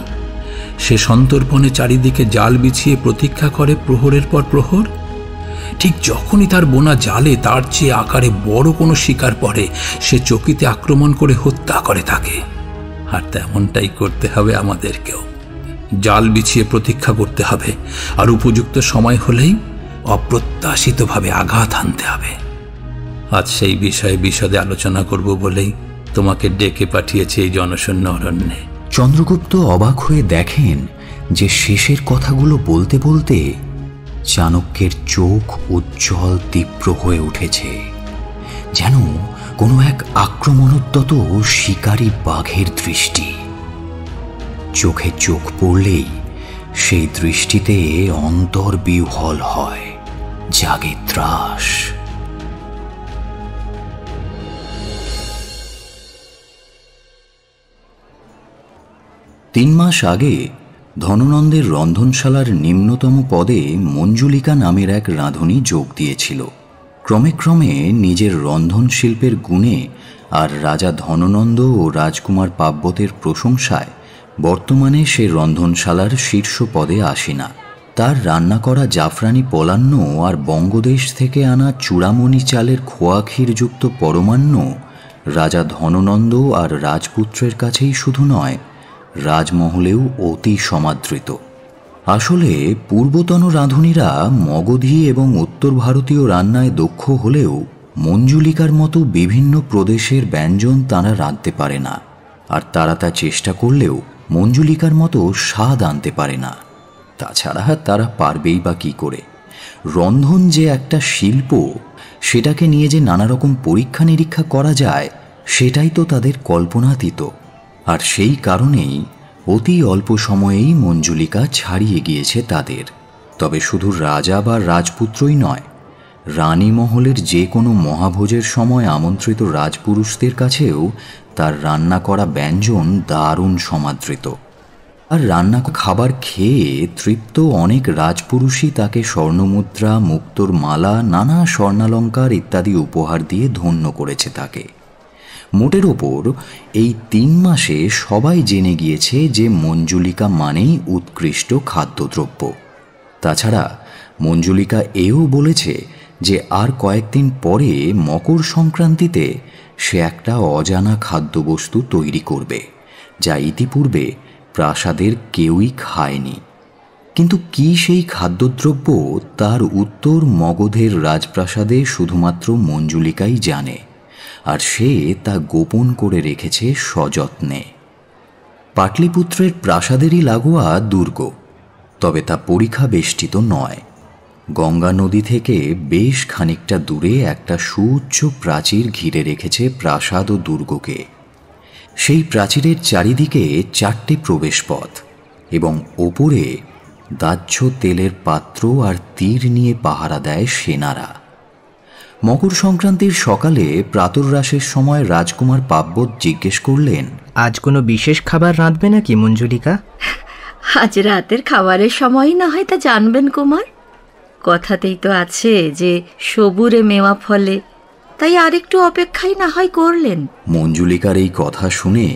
সে সন্তর্পণে চারিদিকে জাল বিছিয়ে প্রতীক্ষা করে প্রহরের পর প্রহর। ঠিক যখনই তার বোনা জালে তার চেয়ে আকারে বড় কোনো শিকার পড়ে, সে চকিতে আক্রমণ করে হত্যা করে থাকে। আর তেমনটাই করতে হবে আমাদেরকেও। জাল বিছিয়ে প্রতীক্ষা করতে হবে, আর উপযুক্ত সময় হলেই অপ্রত্যাশিতভাবে আঘাত হানতে হবে। আজ সেই বিষয়ে বিশদে আলোচনা করব বলেই তোমাকে ডেকে পাঠিয়েছে এই জনশূন্য অরণ্যে। চন্দ্রগুপ্ত অবাক হয়ে দেখেন যে শেষের কথাগুলো বলতে বলতে চাণক্যের চোখ উজ্জ্বল তীব্র হয়ে উঠেছে, যেন কোনো এক আক্রমণোদ্যত শিকারী বাঘের দৃষ্টি। চোখে চোখ পড়লেই সেই দৃষ্টিতে অন্তর বিহ্বল হয়, জাগে ত্রাস। তিন মাস আগে ধননন্দের রন্ধনশালার নিম্নতম পদে মঞ্জুলিকা নামের এক রাঁধুনি যোগ দিয়েছিল। ক্রমে ক্রমে নিজের রন্ধন শিল্পের গুণে আর রাজা ধননন্দ ও রাজকুমার পার্বতের প্রশংসায় বর্তমানে সে রন্ধনশালার শীর্ষ পদে আসিনা। তার রান্না করা জাফরানি পলান্ন আর বঙ্গদেশ থেকে আনা চূড়ামণি চালের খোয়া ক্ষীরযুক্ত পরমান্ন রাজা ধননন্দ আর রাজপুত্রের কাছেই শুধু নয়, রাজমহলেও অতি সমাদৃত। আসলে পূর্বতন রাঁধুনিরা মগধী এবং উত্তর ভারতীয় রান্নায় দক্ষ হলেও মঞ্জুলিকার মতো বিভিন্ন প্রদেশের ব্যঞ্জন তারা রাঁধতে পারে না, আর তারা তা চেষ্টা করলেও মঞ্জুলিকার মতো স্বাদ আনতে পারে না। তাছাড়া তারা পারবেই বা কী করে? রন্ধন যে একটা শিল্প, সেটাকে নিয়ে যে নানা রকম পরীক্ষা নিরীক্ষা করা যায়, সেটাই তো তাদের কল্পনাতীত। আর সেই কারণেই অতি অল্প সময়েই মঞ্জুলিকা ছাড়িয়ে গিয়েছে তাদের। তবে শুধু রাজা বা রাজপুত্রই নয়, রানী মহলের যে কোনো মহাভোজের সময় আমন্ত্রিত রাজপুরুষদের কাছেও তার রান্না করা ব্যঞ্জন দারুণ সমাদৃত। আর রান্না খাবার খেয়ে তৃপ্ত অনেক রাজপুরুষই তাকে স্বর্ণমুদ্রা, মুক্তোর মালা, নানা স্বর্ণালঙ্কার ইত্যাদি উপহার দিয়ে ধন্য করেছে তাকে। মোটের ওপর এই 3 মাসে সবাই জেনে গিয়েছে যে মঞ্জুলিকা মানেই উৎকৃষ্ট খাদ্যদ্রব্য। তাছাড়া মঞ্জুলিকা এও বলেছে যে আর কয়েকদিন পরে মকর সংক্রান্তিতে সে একটা অজানা খাদ্যবস্তু তৈরি করবে, যা ইতিপূর্বে প্রাসাদের কেউই খায়নি। কিন্তু কি সেই খাদ্যদ্রব্য, তার উত্তর মগধের রাজপ্রাসাদে শুধুমাত্র মঞ্জুলিকাই জানে, আর সে তা গোপন করে রেখেছে সযত্নে। পাটলিপুত্রের প্রাসাদেরই লাগোয়া দুর্গ, তবে তা পরিখা বেষ্টিত নয়। গঙ্গা নদী থেকে বেশ খানিকটা দূরে একটা সুউচ্চ প্রাচীর ঘিরে রেখেছে প্রাসাদ ও দুর্গকে। সেই প্রাচীরের চারিদিকে 4টে প্রবেশপথ এবং ওপরে দাহ্য তেলের পাত্র আর তীর নিয়ে পাহারা দেয় সেনারা। মকর সংক্রান্তির সকালে প্রাতরাশের সময় রাজকুমার পার্বত জিজ্ঞেস করলেন, আজ কোনো বিশেষ খাবার রাঁধবে নাকি মঞ্জুলিকা? আজ রাতের খাবারের সময় না হয় তা জানবেন কুমার। কথাতেই তো আছে যে সবুরে মেওয়া ফলে, তাই আরেকটু অপেক্ষাই না হয় করলেন। মঞ্জুলিকার এই কথা শুনে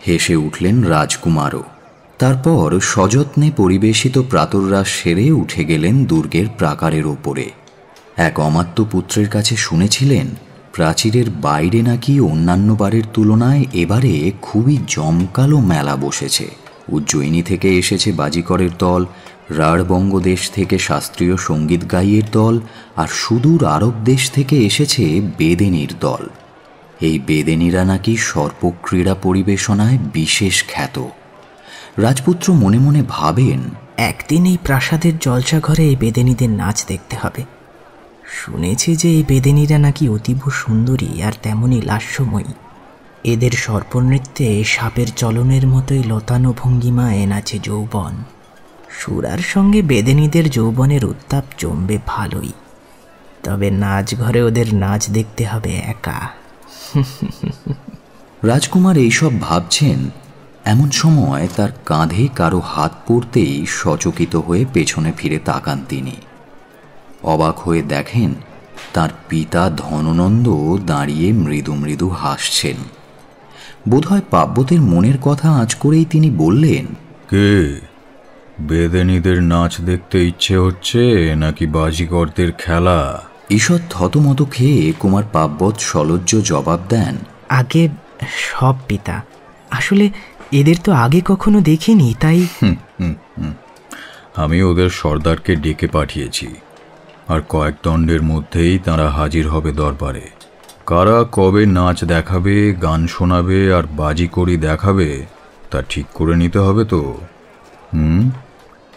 হেসে উঠলেন রাজকুমারও। তারপর সযত্নে পরিবেশিত প্রাতরাশ সেরে উঠে গেলেন দুর্গের প্রাকারের ওপরে। এক অমাত্য পুত্রের কাছে শুনেছিলেন প্রাচীরের বাইরে নাকি অন্যান্য বারের তুলনায় এবারে খুবই জমকালো মেলা বসেছে। উজ্জয়িনী থেকে এসেছে বাজিকরের দল, রাঢ়বঙ্গ দেশ থেকে শাস্ত্রীয় সঙ্গীত গাইয়ের দল, আর সুদূর আরব দেশ থেকে এসেছে বেদেনীর দল। এই বেদেনীরা নাকি সর্পক্রীড়া পরিবেশনায় বিশেষ খ্যাত। রাজপুত্র মনে মনে ভাবেন, একদিন এই প্রাসাদের জলসাঘরে এই বেদেনীদের নাচ দেখতে হবে। শুনেছি যে এই বেদেনীরা নাকি অতীব সুন্দরী আর তেমনই লাস্যময়ী। এদের সর্পনৃত্যে সাপের চলনের মতোই লতানো ভঙ্গিমায় নাচে যৌবন। সুরার সঙ্গে বেদেনীদের যৌবনের উত্তাপ জমবে ভালোই, তবে নাচ ঘরে ওদের নাচ দেখতে হবে একা। রাজকুমার এইসব ভাবছেন, এমন সময় তার কাঁধে কারো হাত পড়তেই সচকিত হয়ে পেছনে ফিরে তাকান তিনি। অবাক হয়ে দেখেন তার পিতা ধননন্দ দাঁড়িয়ে মৃদু মৃদু হাসছেন। বোধহয় পার্বতীর মনের কথা আঁচ করেই তিনি বললেন, কে? বেদেনীদের নাচ দেখতে ইচ্ছে হচ্ছে নাকি বাজিকরদের খেলা? ঈষৎ থতমত খেয়ে কুমার পার্বত সলজ্জ জবাব দেন, আগে সব পিতা, আসলে এদের তো আগে কখনো দেখিনি, তাই। আমি ওদের সর্দারকে ডেকে পাঠিয়েছি, আর কয়েক দণ্ডের মধ্যেই তারা হাজির হবে দরবারে। কারা কবে নাচ দেখাবে, গান শোনাবে আর বাজিকরি দেখাবে তা ঠিক করে নিতে হবে তো।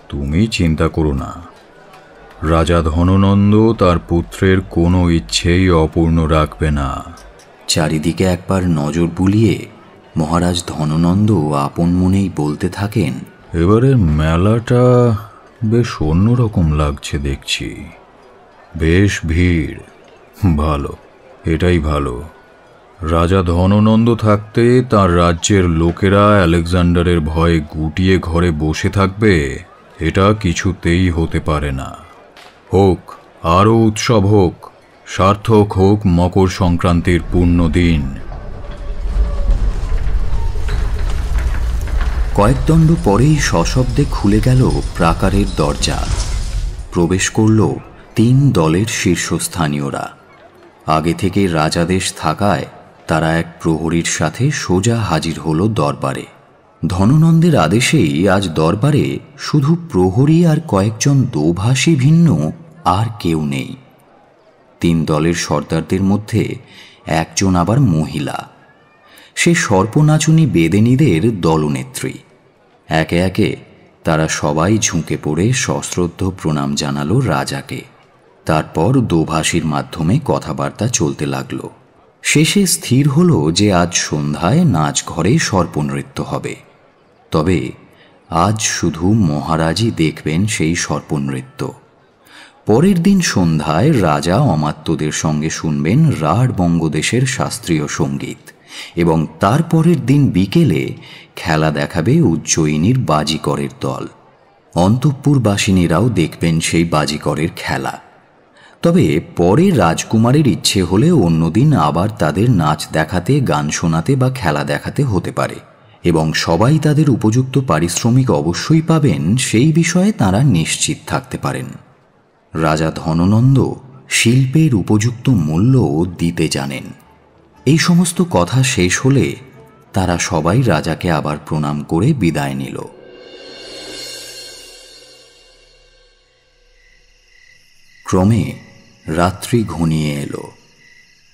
তুমি চিন্তা করো না, রাজা ধননন্দ তার পুত্রের কোনো ইচ্ছেই অপূর্ণ রাখবে না। চারিদিকে একবার নজর বুলিয়ে মহারাজ ধননন্দ আপন মনেই বলতে থাকেন, এবারের মেলাটা বেশ অন্যরকম লাগছে দেখছি, বেশ ভিড়। ভালো, এটাই ভালো। রাজা ধননন্দ থাকতে তার রাজ্যের লোকেরা আলেকজান্ডারের ভয়ে গুটিয়ে ঘরে বসে থাকবে, এটা কিছুতেই হতে পারে না। হোক, আরও উৎসব হোক, সার্থক হোক মকর সংক্রান্তির পূর্ণ দিন। কয়েক দণ্ড পরেই সশব্দে খুলে গেল প্রাকারের দরজা। প্রবেশ করল 3 দলের শীর্ষস্থানীয়রা। আগে থেকে রাজাদেশ থাকায় তারা এক প্রহরীর সাথে সোজা হাজির হল দরবারে। ধননন্দের আদেশেই আজ দরবারে শুধু প্রহরী আর কয়েকজন দোভাষী ভিন্ন আর কেউ নেই। 3 দলের সর্দারদের মধ্যে একজন আবার মহিলা। সে সর্পনাচুনি বেদেনীদের দলনেত্রী। একে একে তারা সবাই ঝুঁকে পড়ে সশ্রদ্ধ প্রণাম জানালো রাজাকে। তারপর দোভাষীর মাধ্যমে কথাবার্তা চলতে লাগল। শেষে স্থির হলো যে আজ সন্ধ্যায় নাচ ঘরে সর্পনৃত্য হবে। তবে আজ শুধু মহারাজই দেখবেন সেই সর্পনৃত্য। পরের দিন সন্ধ্যায় রাজা অমাত্যদের সঙ্গে শুনবেন রাঢ় বঙ্গদেশের শাস্ত্রীয় সঙ্গীত, এবং তারপরের দিন বিকেলে খেলা দেখাবে উজ্জয়িনীর বাজিকরের দল। অন্তঃপুরবাসিনীরাও দেখবেন সেই বাজিকরের খেলা। তবে পরে রাজকুমারের ইচ্ছে হলে অন্যদিন আবার তাদের নাচ দেখাতে, গান শোনাতে বা খেলা দেখাতে হতে পারে, এবং সবাই তাদের উপযুক্ত পারিশ্রমিক অবশ্যই পাবেন, সেই বিষয়ে তারা নিশ্চিত থাকতে পারেন। রাজা ধননন্দ শিল্পের উপযুক্ত মূল্য দিতে জানেন। এই সমস্ত কথা শেষ হলে তারা সবাই রাজাকে আবার প্রণাম করে বিদায় নিল। ক্রমে রাত্রি ঘনিয়ে এলো।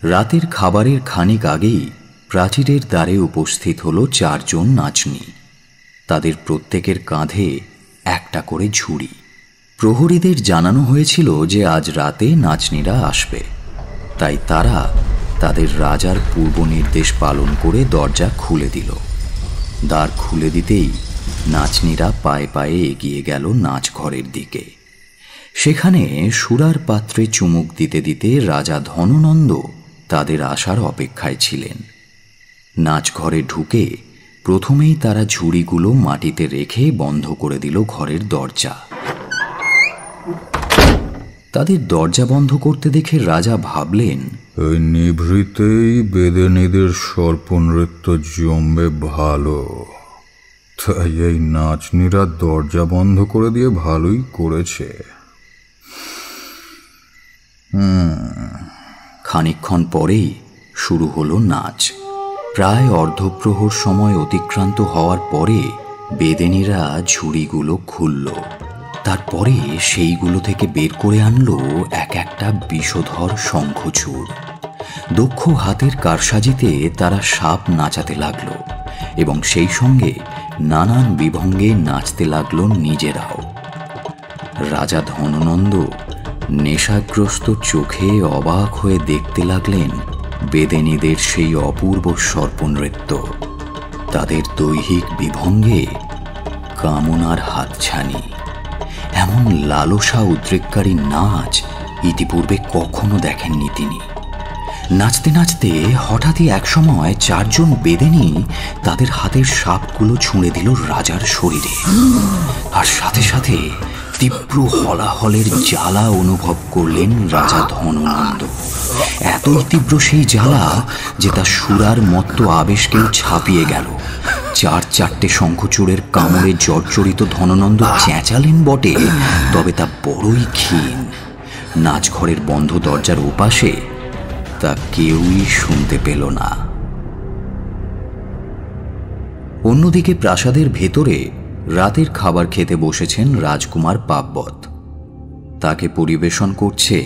রাতের খাবারের খানিক আগেই প্রাচীরের দ্বারে উপস্থিত হল 4 জন নাচনি। তাদের প্রত্যেকের কাঁধে একটা করে ঝুড়ি। প্রহরীদের জানানো হয়েছিল যে আজ রাতে নাচনিরা আসবে, তাই তারা তাদের রাজার পূর্ব নির্দেশ পালন করে দরজা খুলে দিল। দ্বার খুলে দিতেই নাচনিরা পায়ে পায়ে এগিয়ে গেল নাচ ঘরের দিকে। সেখানে সুরার পাত্রে চুমুক দিতে দিতে রাজা ধননন্দ তাদের আসার অপেক্ষায় ছিলেন। নাচ ঘরে ঢুকে প্রথমেই তারা ঝুড়িগুলো মাটিতে রেখে বন্ধ করে দিল ঘরের দরজা। তাদের দরজা বন্ধ করতে দেখে রাজা ভাবলেন, এই নিভৃতেই বেদেনীদের সর্পনৃত্য জমবে ভালো, তাই এই নাচনিরা দরজা বন্ধ করে দিয়ে ভালোই করেছে। খানিকক্ষণ পরেই শুরু হলো নাচ। প্রায় অর্ধপ্রহর সময় অতিক্রান্ত হওয়ার পরে বেদেনীরা ঝুড়িগুলো খুলল। তারপরে সেইগুলো থেকে বের করে আনলো এক একটা বিষধর শঙ্খচূড়। দক্ষ হাতের কারসাজিতে তারা সাপ নাচাতে লাগলো, এবং সেই সঙ্গে নানান বিভঙ্গে নাচতে লাগলো নিজেরাও। রাজা ধননন্দ নেশাগ্রস্ত চোখে অবাক হয়ে দেখতে লাগলেন বেদেনীদের সেই অপূর্ব সর্পনৃত্য। তাদের দৈহিক বিভঙ্গে কামনার হাতছানি। এমন লালসা উদ্রেককারী নাচ ইতিপূর্বে কখনো দেখেননি তিনি। নাচতে নাচতে হঠাৎই একসময় 4 জন বেদেনী তাদের হাতের সাপগুলো ছুঁড়ে দিল রাজার শরীরে, আর সাথে সাথে তীব্র হলাহলের জ্বালা অনুভব করলেন রাজা ধননন্দ। এতই তীব্র সেই জ্বালা যে তা সুরার মত্ত আবেশকেও ছাপিয়ে গেল। 4 শঙ্খচূড়ের কামড়ে জর্জরিত ধননন্দ চেঁচালেন বটে, তবে তা বড়ই ক্ষীণ। নাচঘরের বন্ধ দরজার ওপাশে তা কেউই শুনতে পেল না। অন্যদিকে প্রাসাদের ভেতরে রাতের খাবার খেতে বসেছেন রাজকুমার পার্বত। তাকে পরিবেশন করছে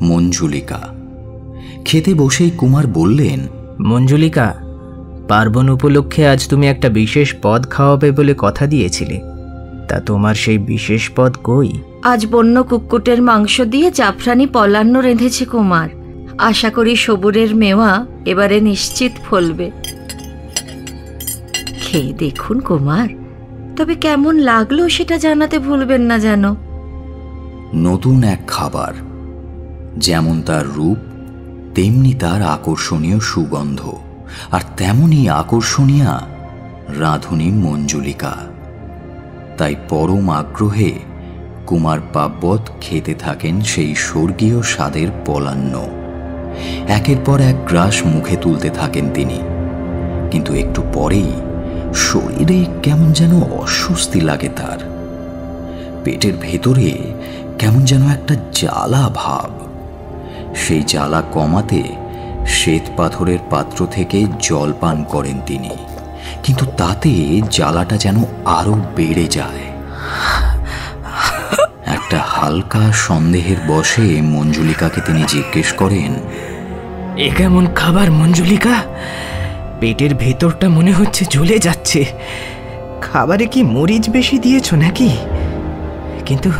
মঞ্জুলিকা। খেতে বসেই কুমার বললেন, মঞ্জুলিকা, পার্বণ উপলক্ষে আজ তুমি একটা বিশেষ পদ খাওয়াবে বলে কথা দিয়েছিলে, তা তোমার সেই বিশেষ পদ কই? আজ বন্য কুক্কুটের মাংস দিয়ে জাফরানি পলান্ন রেঁধেছে কুমার। আশা করি সবুরের মেওয়া এবারে নিশ্চিত ফলবে। খেয়ে দেখুন কুমার, তবে কেমন লাগলো সেটা জানাতে ভুলবেন না যেন। নতুন এক খাবার, যেমন তার রূপ তেমনি তার আকর্ষণীয় সুগন্ধ, আর তেমনি আকর্ষণীয় রাঁধুনি মঞ্জুলিকা। তাই পরম আগ্রহে কুমার পার্বত খেতে থাকেন সেই স্বর্গীয় স্বাদের পলান্ন। একের পর এক গ্রাস মুখে তুলতে থাকেন তিনি, কিন্তু একটু পরেই শরীরে কেমন যেন অস্বস্তি লাগে তার। পেটের ভেতরে কেমন যেন একটা জ্বালা ভাব। সেই জ্বালা কমাতে শ্বেত পাথরের পাত্র থেকে জল পান করেন তিনি, কিন্তু তাতে জ্বালাটা যেন আরো বেড়ে যায়। একটা হালকা সন্দেহের বশে মঞ্জুলিকাকে তিনি জিজ্ঞেস করেন, এ কেমন খাবার মঞ্জুলিকা? পেটের ভেতরটা মনে হচ্ছে জ্বলে যাচ্ছে। খাবারে কি মরিচ বেশি দিয়েছ নাকি? কিন্তু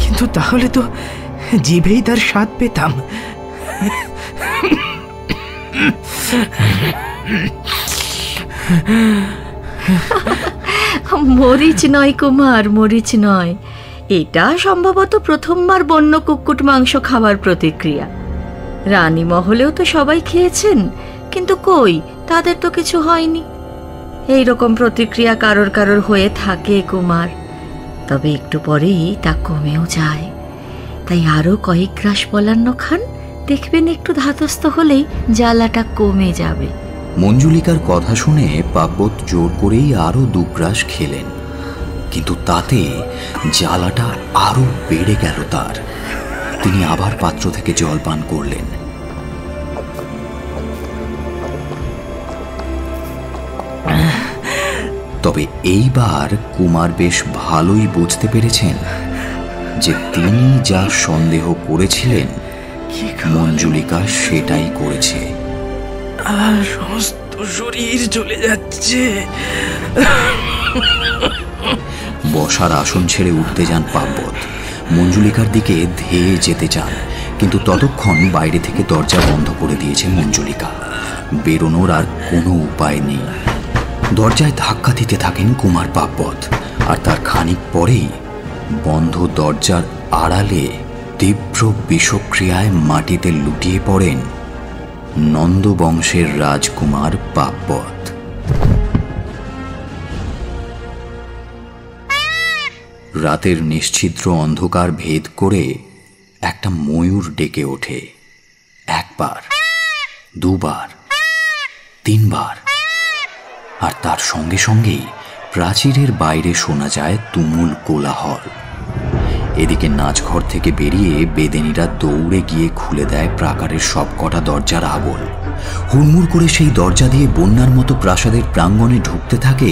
কিন্তু তাহলে তো জিভেই তার স্বাদ পেতাম। মরিচ নয় কুমার, মরিচ নয়। এটা সম্ভবত প্রথমবার বন্য কুক্কুট মাংস খাবার প্রতিক্রিয়া। রানী মহলেও তো সবাই খেয়েছেন, কিন্তু কই তাদের তো কিছু হয়নি। এইরকম প্রতিক্রিয়া কারোর কারোর হয়ে থাকে কুমার, তবে একটু পরেই তা কমেও যায়। তাই আরো কয়েক গ্রাস পলান্ন খান, দেখবেন একটু ধাতস্থ হলেই জ্বালাটা কমে যাবে। মঞ্জুলিকার কথা শুনে পার্বত জোর করেই আরো 2 গ্রাস খেলেন, কিন্তু তাতে জ্বালাটা আরো বেড়ে গেল তার। তিনি আবার পাত্র থেকে জল পান করলেন। তবে এইবার কুমার বেশ ভালোই বুঝতে পেরেছেন যে তিনি যা সন্দেহ করেছিলেন মঞ্জুলিকা সেটাই করেছে। সমস্ত শরীর চলে যাচ্ছে। বসার আসন ছেড়ে উঠতে যান পার্বত। মঞ্জুলিকার দিকে ধেয়ে যেতে চান, কিন্তু ততক্ষণ বাইরে থেকে দরজা বন্ধ করে দিয়েছে মঞ্জুলিকা। বেরোনোর আর কোনো উপায় নেই। দরজায় ধাক্কা দিতে থাকেন কুমার পার্বত, আর তার খানিক পরেই বন্ধ দরজার আড়ালে তীব্র বিষক্রিয়ায় মাটিতে লুটিয়ে পড়েন নন্দবংশের রাজকুমার পার্বত। রাতের নিশ্ছিদ্র অন্ধকার ভেদ করে একটা ময়ূর ডেকে ওঠে। 1 বার, 2 বার, 3 বার, আর তার সঙ্গে সঙ্গেই প্রাচীরের বাইরে শোনা যায় তুমুল কোলাহল। এদিকে নাচঘর থেকে বেরিয়ে বেদেনীরা দৌড়ে গিয়ে খুলে দেয় প্রাকারের সবকটা দরজার আগল। হুড়মুড় করে সেই দরজা দিয়ে বন্যার মতো প্রাসাদের প্রাঙ্গণে ঢুকতে থাকে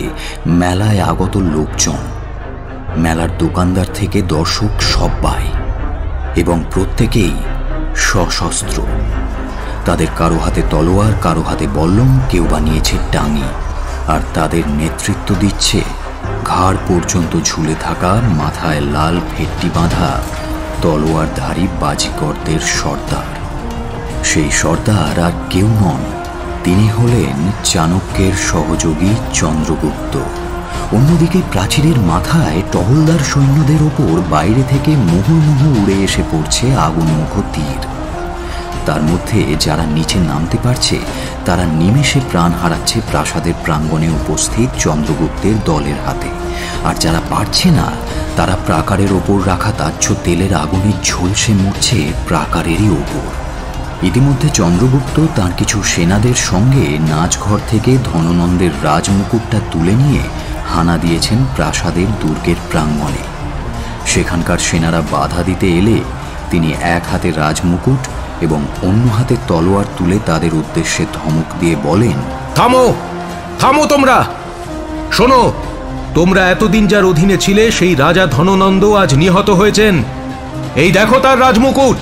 মেলায় আগত লোকজন। মেলার দোকানদার থেকে দর্শক সবাই, এবং প্রত্যেকেই সশস্ত্র। তাদের কারো হাতে তলোয়ার, কারো হাতে বল্লম, কেউ বানিয়েছে টাঙি, আর তাদের নেতৃত্ব দিচ্ছে ঘাড় পর্যন্ত ঝুলে থাকা, মাথায় লাল ফেট্টি বাঁধা তলোয়ারধারী বাজিকরদের সর্দার। সেই সর্দার আর কেউ নন, তিনি হলেন চাণক্যের সহযোগী চন্দ্রগুপ্ত। অন্যদিকে প্রাচীরের মাথায় টহলদার সৈন্যদের ওপর বাইরে থেকে মুহুর্মুহু উড়ে এসে পড়ছে আগুনমুখ তীর। তার মধ্যে যারা নিচে নামতে পারছে তারা নিমেষে প্রাণ হারাচ্ছে প্রাসাদের প্রাঙ্গণে উপস্থিত চন্দ্রগুপ্তের দলের হাতে, আর যারা পারছে না তারা প্রাকারের ওপর রাখা তাচ্ছ তেলের আগুনে ঝলসে মরছে প্রাকারেরই ওপর। ইতিমধ্যে চন্দ্রগুপ্ত তার কিছু সেনাদের সঙ্গে নাচঘর থেকে ধননন্দের রাজমুকুটটা তুলে নিয়ে হানা দিয়েছেন প্রাসাদের দুর্গের প্রাঙ্গণে। সেখানকার সেনারা বাধা দিতে এলে তিনি এক হাতে রাজমুকুট এবং অন্য হাতে তলোয়ার তুলে তাদের উদ্দেশ্যে ধমক দিয়ে বলেন, থামো, থামো তোমরা! শোনো, তোমরা এতদিন যার অধীনে ছিলে সেই রাজা ধননন্দ আজ নিহত হয়েছেন। এই দেখো তার রাজমুকুট।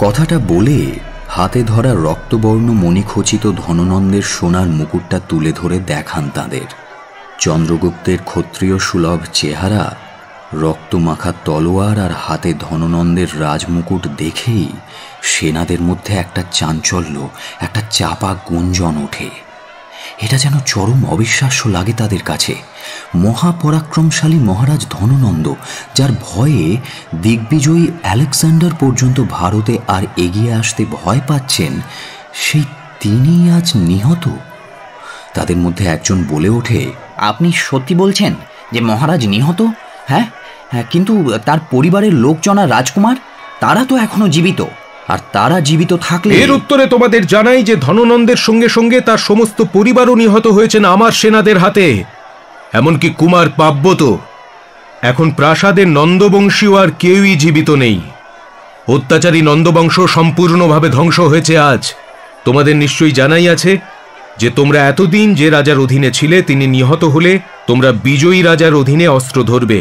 কথাটা বলে হাতে ধরা রক্তবর্ণ মণিখচিত ধননন্দের সোনার মুকুটটা তুলে ধরে দেখান তাদের। চন্দ্রগুপ্তের ক্ষত্রিয় সুলভ চেহারা, রক্তমাখা তলোয়ার আর হাতে ধননন্দের রাজমুকুট দেখেই সেনাদের মধ্যে একটা চাঞ্চল্য, একটা চাপা গুঞ্জন ওঠে। এটা যেন চরম অবিশ্বাস্য লাগে তাদের কাছে। মহাপরাক্রমশালী মহারাজ ধননন্দ, যার ভয়ে দিগ্বিজয়ী আলেকজান্ডার পর্যন্ত ভারতে আর এগিয়ে আসতে ভয় পাচ্ছেন, সেই তিনি আজ নিহত। তাদের মধ্যে একজন বলে ওঠে, আপনি সত্যি বলছেন যে মহারাজ নিহত? হ্যাঁ, কিন্তু তার পরিবারের লোকজন আর রাজকুমার, তারা তো এখনো জীবিত। আর তারা জীবিত থাকলে... এর উত্তরে তোমাদের জানাই যে ধননন্দের সঙ্গে সঙ্গে তার সমস্ত পরিবারও নিহত হয়েছেন আমার সেনাদের হাতে। এমনকি কুমার পাব্যত। এখন প্রাসাদের নন্দবংশীয় আর কেউই জীবিত নেই। অত্যাচারী নন্দবংশ সম্পূর্ণভাবে ধ্বংস হয়েছে আজ। তোমাদের নিশ্চয়ই জানাই আছে যে তোমরা এতদিন যে রাজার অধীনে ছিলে তিনি নিহত হলে তোমরা বিজয়ী রাজার অধীনে অস্ত্র ধরবে।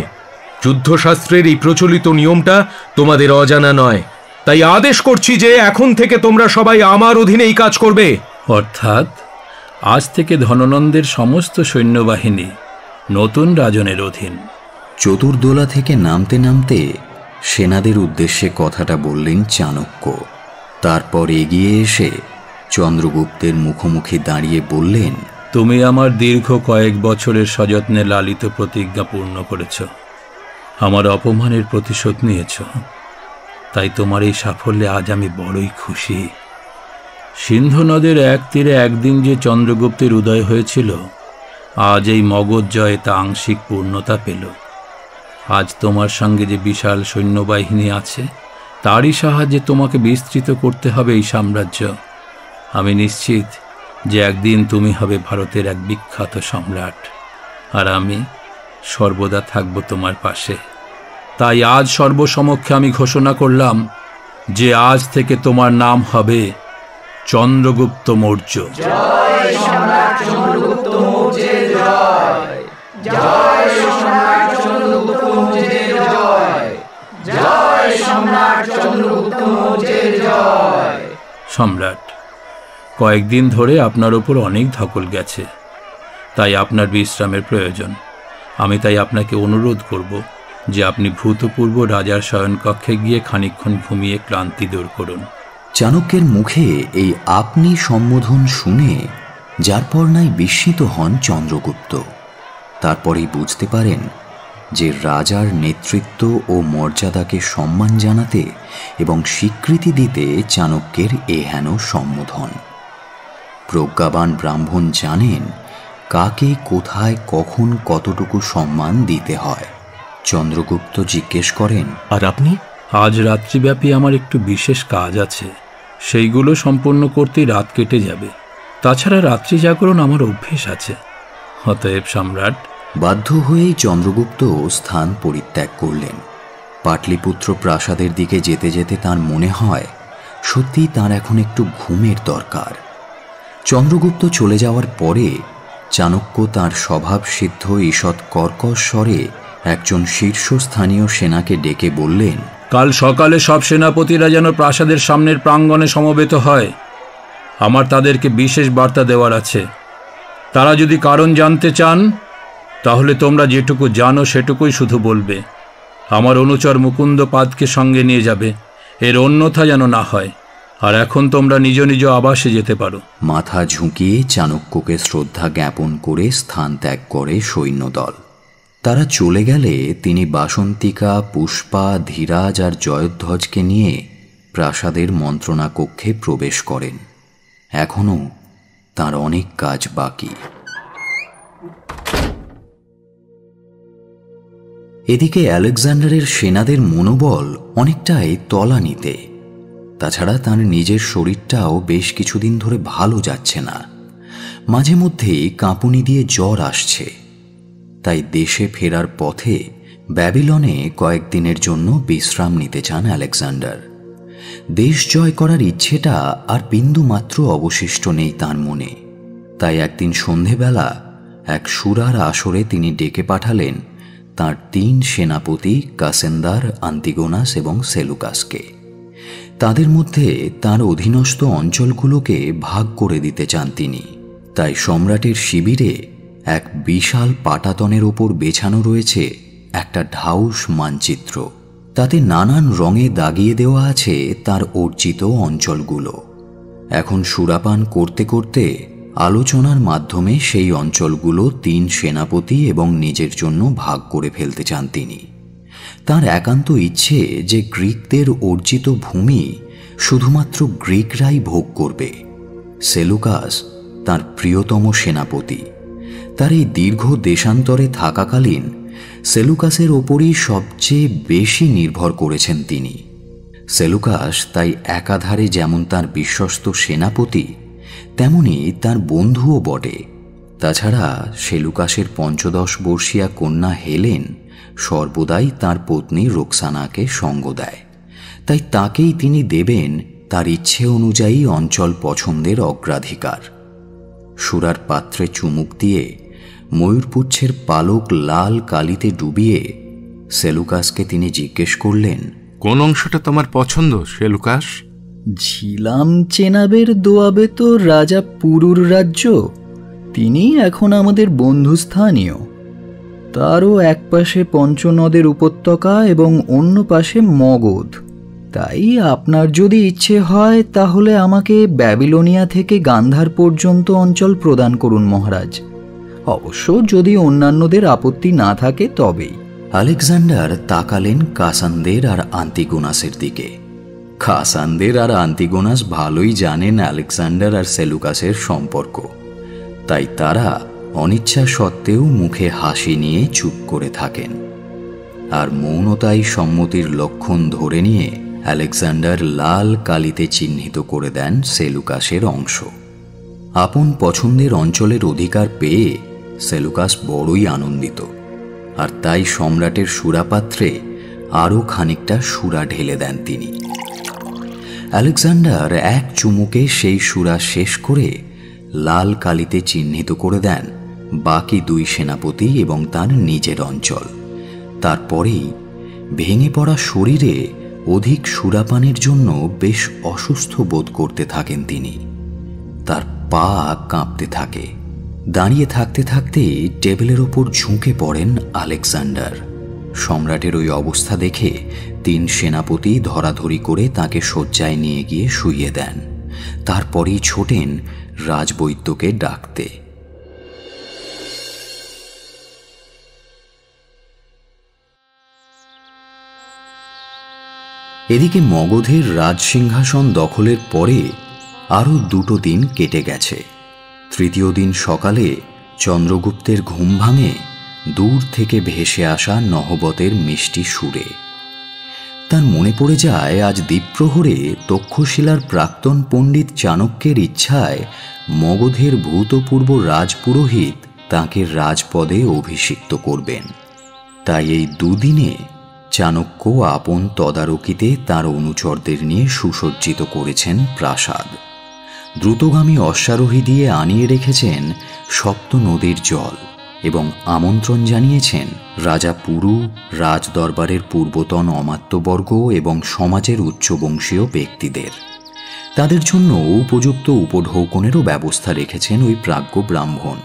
যুদ্ধশাস্ত্রের এই প্রচলিত নিয়মটা তোমাদের অজানা নয়। তাই আদেশ করছি যে এখন থেকে তোমরা সবাই আমার অধীনে এই কাজ করবে। অর্থাৎ আজ থেকে ধননন্দের সমস্ত সৈন্যবাহিনী নতুন রাজনের অধীন। চতুর্দোলা থেকে নামতে নামতে সেনাদের উদ্দেশ্যে কথাটা বললেন চাণক্য। তারপর এগিয়ে এসে চন্দ্রগুপ্তের মুখোমুখি দাঁড়িয়ে বললেন, তুমি আমার দীর্ঘ কয়েক বছরের সযত্নে লালিত প্রতিজ্ঞা পূর্ণ করেছ, আমার অপমানের প্রতিশোধ নিয়েছ। তাই তোমার এই সাফল্যে আজ আমি বড়ই খুশি। সিন্ধু নদের এক তীরে একদিন যে চন্দ্রগুপ্তের উদয় হয়েছিল, আজ এই মগধ জয়ে তা আংশিক পূর্ণতা পেল। আজ তোমার সঙ্গে যে বিশাল সৈন্যবাহিনী আছে, তারই সাহায্যে তোমাকে বিস্তৃত করতে হবে এই সাম্রাজ্য। আমি নিশ্চিত যে একদিন তুমি হবে ভারতের এক বিখ্যাত সম্রাট, আর আমি সর্বদা থাকব তোমার পাশে। তাই আজ সর্বসমক্ষে আমি ঘোষণা করলাম যে আজ থেকে তোমার নাম হবে চন্দ্রগুপ্ত মৌর্য। জয় সম্রাট চন্দ্রগুপ্ত মৌর্যের জয়, জয় সম্রাট চন্দ্রগুপ্ত মৌর্যের জয়, জয় সম্রাট চন্দ্রগুপ্ত মৌর্যের জয়। সম্রাট, কয়েকদিন ধরে আপনার ওপর অনেক ধকল গেছে, তাই আপনার বিশ্রামের প্রয়োজন। আমি তাই আপনাকে অনুরোধ করব যে আপনি ভূতপূর্ব রাজার শয়নকক্ষে গিয়ে খানিকক্ষণ ঘুমিয়ে ক্লান্তি দূর করুন। চাণক্যের মুখে এই আপনি সম্বোধন শুনে যার পর নাই বিস্মিত হন চন্দ্রগুপ্ত। তারপরেই বুঝতে পারেন যে রাজার নেতৃত্ব ও মর্যাদাকে সম্মান জানাতে এবং স্বীকৃতি দিতে চাণক্যের এহেন সম্বোধন। প্রজ্ঞাবান ব্রাহ্মণ জানেন কাকে কোথায় কখন কতটুকু সম্মান দিতে হয়। চন্দ্রগুপ্ত জিজ্ঞেস করেন, আর আপনি? আজ রাত্রিব্যাপী আমার একটু বিশেষ কাজ আছে, সেইগুলো সম্পন্ন করতেই রাত কেটে যাবে। তাছাড়া রাত্রি জাগরণ আমার অভ্যেস আছে। অতএব সম্রাট। বাধ্য হয়েই চন্দ্রগুপ্ত স্থান পরিত্যাগ করলেন। পাটলিপুত্র প্রাসাদের দিকে যেতে যেতে তার মনে হয় সত্যিই তার এখন একটু ঘুমের দরকার। চন্দ্রগুপ্ত চলে যাওয়ার পরে চাণক্য তাঁর স্বভাবসিদ্ধ ঈষৎ কর্কশ স্বরে একজন শীর্ষস্থানীয় সেনাকে ডেকে বললেন, কাল সকালে সব সেনাপতিরা যেন প্রাসাদের সামনের প্রাঙ্গণে সমবেত হয়। আমার তাদেরকে বিশেষ বার্তা দেওয়ার আছে। তারা যদি কারণ জানতে চান তাহলে তোমরা যেটুকু জানো সেটুকুই শুধু বলবে। আমার অনুচর মুকুন্দপাদকে সঙ্গে নিয়ে যাবে, এর অন্যথা যেন না হয়। আর এখন তোমরা নিজ নিজ আবাসে যেতে পারো। মাথা ঝুঁকিয়ে চাণক্যকে শ্রদ্ধা জ্ঞাপন করে স্থান ত্যাগ করে সৈন্যদল। তারা চলে গেলে তিনি বাসন্তিকা, পুষ্পা, ধীরাজ আর জয়ধ্বজকে নিয়ে প্রাসাদের মন্ত্রণা কক্ষে প্রবেশ করেন। এখনও তার অনেক কাজ বাকি। এদিকে আলেকজান্ডারের সেনাদের মনোবল অনেকটাই তলানিতে। তাছাড়া তার নিজের শরীরটাও বেশ কিছুদিন ধরে ভালো যাচ্ছে না। মাঝে মধ্যেই কাঁপুনি দিয়ে জ্বর আসছে। তাই দেশে ফেরার পথে ব্যাবিলনে কয়েকদিনের জন্য বিশ্রাম নিতে চান আলেকজান্ডার। দেশ জয় করার ইচ্ছেটা আর বিন্দুমাত্র অবশিষ্ট নেই তার মনে। তাই একদিন সন্ধেবেলা এক সুরার আসরে তিনি ডেকে পাঠালেন তাঁর 3 সেনাপতি কাসেন্দার, আন্তিগোনাস এবং সেলুকাসকে। তাদের মধ্যে তার অধীনস্থ অঞ্চলগুলোকে ভাগ করে দিতে চান তিনি। তাই সম্রাটের শিবিরে এক বিশাল পাটাতনের ওপর বেছানো রয়েছে একটা ঢাউস মানচিত্র। তাতে নানান রঙে দাগিয়ে দেওয়া আছে তার অর্জিত অঞ্চলগুলো। এখন সুরাপান করতে করতে আলোচনার মাধ্যমে সেই অঞ্চলগুলো 3 সেনাপতি এবং নিজের জন্য ভাগ করে ফেলতে চান তিনি। তার একান্ত ইচ্ছে যে গ্রিকদের অর্জিত ভূমি শুধুমাত্র গ্রিকরাই ভোগ করবে। সেলুকাস তার প্রিয়তম সেনাপতি। তার এই দীর্ঘ দেশান্তরে থাকাকালীন সেলুকাসের ওপরই সবচেয়ে বেশি নির্ভর করেছেন তিনি। সেলুকাস তাই একাধারে যেমন তার বিশ্বস্ত সেনাপতি, তেমনি তার বন্ধুও বটে। তাছাড়া সেলুকাসের 15 বর্ষীয়া কন্যা হেলেন সর্বদাই তার পত্নী রোকসানাকে সঙ্গ দেয়। তাই তাকেই তিনি দেবেন তার ইচ্ছে অনুযায়ী অঞ্চল পছন্দের অগ্রাধিকার। সুরার পাত্রে চুমুক দিয়ে ময়ূরপুচ্ছের পালক লাল কালিতে ডুবিয়ে সেলুকাসকে তিনি জিজ্ঞেস করলেন, কোন অংশটা তোমার পছন্দ সেলুকাস? ঝিলাম চেনাবের দোয়াবে তো রাজা পুরুর রাজ্য। তিনি এখন আমাদের বন্ধুস্থানীয়। তারও এক পাশে পঞ্চনদের উপত্যকা এবং অন্য পাশে মগধ। তাই আপনার যদি ইচ্ছে হয় তাহলে আমাকে ব্যাবিলনিয়া থেকে গান্ধার পর্যন্ত অঞ্চল প্রদান করুন মহারাজ। অবশ্য যদি অন্যান্যদের আপত্তি না থাকে তবেই। আলেকজান্ডার তাকালেন কাসানদের আর আন্তিগোনাসের দিকে। কাসানদের আর আন্তিগোনাস ভালোই জানেন আলেকজান্ডার আর সেলুকাসের সম্পর্ক। তাই তারা অনিচ্ছা সত্ত্বেও মুখে হাসি নিয়ে চুপ করে থাকেন। আর মৌনতাই সম্মতির লক্ষণ ধরে নিয়ে আলেকজান্ডার লাল কালিতে চিহ্নিত করে দেন সেলুকাসের অংশ। আপন পছন্দের অঞ্চলের অধিকার পেয়ে সেলুকাস বড়ই আনন্দিত। আর তাই সম্রাটের সুরাপাত্রে আরও খানিকটা সুরা ঢেলে দেন তিনি। আলেকজান্ডার এক চুমুকে সেই সুরা শেষ করে লাল কালিতে চিহ্নিত করে দেন বাকি 2 সেনাপতি এবং তার নিজের অঞ্চল। তারপরেই ভেঙে পড়া শরীরে অধিক সুরাপানের জন্য বেশ অসুস্থ বোধ করতে থাকেন তিনি। তার পা কাঁপতে থাকে। দাঁড়িয়ে থাকতে থাকতে টেবিলের ওপর ঝুঁকে পড়েন আলেকজান্ডার। সম্রাটের ওই অবস্থা দেখে 3 সেনাপতি ধরাধরি করে তাকে শয্যায় নিয়ে গিয়ে শুইয়ে দেন। তারপরেই ছোটেন রাজবৈদ্যকে ডাকতে। এদিকে মগধের রাজসিংহাসন দখলের পরে আরও 2 দিন কেটে গেছে। তৃতীয় দিন সকালে চন্দ্রগুপ্তের ঘুম ভাঙে দূর থেকে ভেসে আসা নহবতের মিষ্টি সুরে। তার মনে পড়ে যায় আজ দ্বীপ্রহরে তক্ষশিলার প্রাক্তন পণ্ডিত চাণক্যের ইচ্ছায় মগধের ভূতপূর্ব রাজপুরোহিত তাঁকে রাজপদে অভিষিক্ত করবেন। তাই এই 2 দিনে চাণক্য আপন তদারকিতে তার অনুচরদের নিয়ে সুসজ্জিত করেছেন প্রাসাদ। দ্রুতগামী অশ্বারোহী দিয়ে আনিয়ে রেখেছেন 7 নদীর জল এবং আমন্ত্রণ জানিয়েছেন রাজা পুরু, রাজদরবারের পূর্বতন অমাত্যবর্গ এবং সমাজের উচ্চবংশীয় ব্যক্তিদের। তাদের জন্য উপযুক্ত উপঢৌকনেরও ব্যবস্থা রেখেছেন ওই প্রাজ্ঞ ব্রাহ্মণ।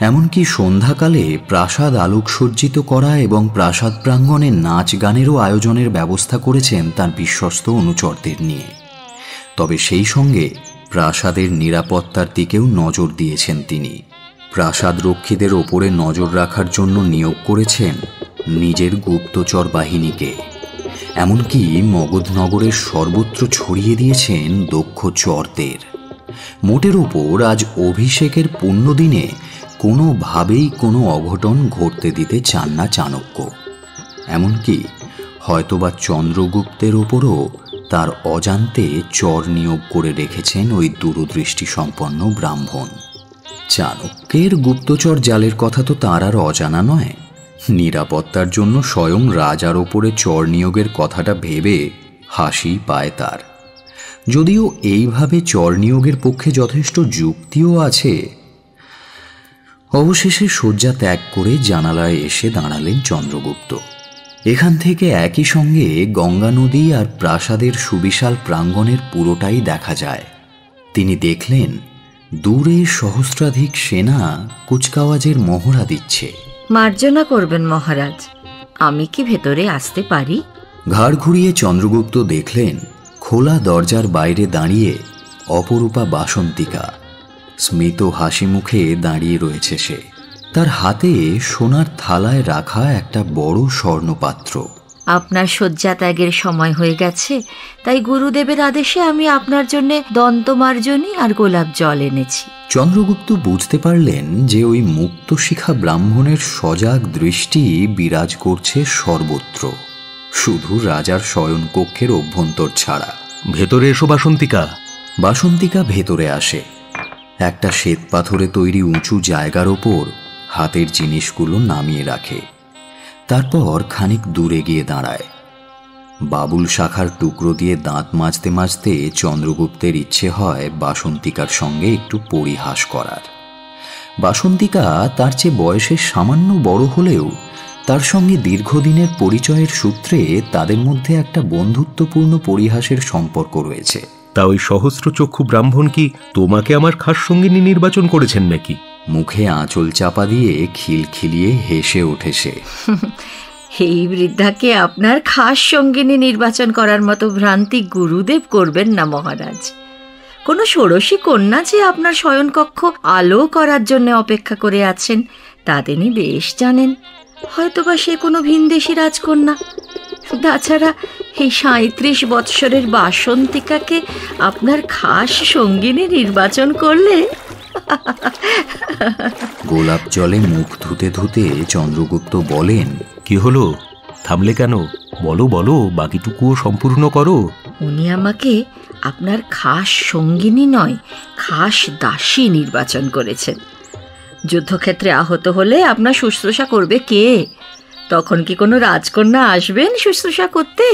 এমনকি সন্ধ্যাকালে প্রাসাদ আলোকসজ্জিত করা এবং প্রাসাদ প্রাঙ্গণে নাচ গানেরও আয়োজনের ব্যবস্থা করেছেন তার বিশ্বস্ত অনুচরদের নিয়ে। তবে সেই সঙ্গে প্রাসাদের নিরাপত্তার দিকেও নজর দিয়েছেন তিনি। প্রাসাদ রক্ষীদের ওপরে নজর রাখার জন্য নিয়োগ করেছেন নিজের গুপ্তচর বাহিনীকে। এমনকি মগধনগরের সর্বত্র ছড়িয়ে দিয়েছেন দক্ষ চরদের। মোটের ওপর আজ অভিষেকের পুণ্যদিনে কোনোভাবেই কোনো অঘটন ঘটতে দিতে চান না চাণক্য। এমনকি হয়তোবা চন্দ্রগুপ্তের ওপরও তার অজান্তে চর নিয়োগ করে রেখেছেন ওই দূরদৃষ্টি সম্পন্ন ব্রাহ্মণ। চাণক্যের গুপ্তচর জালের কথা তো তার আর অজানা নয়। নিরাপত্তার জন্য স্বয়ং রাজার ওপরে চর নিয়োগের কথাটা ভেবে হাসি পায় তার। যদিও এইভাবে চর নিয়োগের পক্ষে যথেষ্ট যুক্তিও আছে। অবশেষে শয্যা ত্যাগ করে জানালায় এসে দাঁড়ালেন চন্দ্রগুপ্ত। এখান থেকে একই সঙ্গে গঙ্গা নদী আর প্রাসাদের সুবিশাল প্রাঙ্গণের পুরোটাই দেখা যায়। তিনি দেখলেন দূরে সহস্রাধিক সেনা কুচকাওয়াজের মহড়া দিচ্ছে। মার্জনা করবেন মহারাজ, আমি কি ভেতরে আসতে পারি? ঘাড় ঘুরিয়ে চন্দ্রগুপ্ত দেখলেন খোলা দরজার বাইরে দাঁড়িয়ে অপরূপা বাসন্তিকা। স্মিত হাসি মুখে দাঁড়িয়ে রয়েছে সে। তার হাতে সোনার থালায় রাখা একটা বড় স্বর্ণপাত্র। আপনার শয্যা ত্যাগের সময় হয়ে গেছে, তাই গুরুদেবের আদেশে আমি আপনার জন্য দন্তমার্জনী আর গোলাপ জল এনেছি। চন্দ্রগুপ্ত বুঝতে পারলেন যে ওই মুক্তশিখা ব্রাহ্মণের সজাগ দৃষ্টি বিরাজ করছে সর্বত্র, শুধু রাজার শয়নকক্ষের অভ্যন্তর ছাড়া। ভেতরে এসো বাসন্তিকা। বাসন্তিকা ভেতরে আসে। একটা শ্বেত পাথরে তৈরি উঁচু জায়গার ওপর হাতের জিনিসগুলো নামিয়ে রাখে। তারপর খানিক দূরে গিয়ে দাঁড়ায়। বাবুল শাখার টুকরো দিয়ে দাঁত মাজতে মাজতে চন্দ্রগুপ্তের ইচ্ছে হয় বাসন্তিকার সঙ্গে একটু পরিহাস করার। বাসন্তিকা তার চেয়ে বয়সে সামান্য বড় হলেও তার সঙ্গে দীর্ঘদিনের পরিচয়ের সূত্রে তাদের মধ্যে একটা বন্ধুত্বপূর্ণ পরিহাসের সম্পর্ক রয়েছে। তা ওই সহস্রচক্ষু ব্রাহ্মণ কি তোমাকে আমার খাস সঙ্গিনী নির্বাচন করেছেন নাকি? মুখে আঁচল চাপা দিয়ে খিলখিলিয়ে হেসে ওঠে সে। এই বৃদ্ধাকে আপনার খাস সঙ্গিনী নির্বাচন করার মতো ভ্রান্তি গুরুদেব করবেন না মহারাজ। কোনো ষোড়শী কন্যা যে আপনার শয়নকক্ষ আলো করার জন্য অপেক্ষা করে আছেন তা তিনি বেশ জানেন। হয়তোবা সে কোনো ভিনদেশী রাজকন্যা। তাছাড়া এই 37 বৎসরের বাসন্তিকাকে আপনার খাস সঙ্গিনী নির্বাচন করলে। গোলাপ জলে মুখ ধুতে ধুতে চন্দ্রগুপ্ত বলেন, কি হলো, থামলে কেন? বলো বলো, বাকিটুকুও সম্পূর্ণ করো। উনি আমাকে আপনার খাস সঙ্গিনী নয়, খাস দাসী নির্বাচন করেছেন। যুদ্ধক্ষেত্রে আহত হলে আপনার শুশ্রূষা করবে কে? তখন কি কোনো রাজকন্যা আসবেন শুশ্রূষা করতে?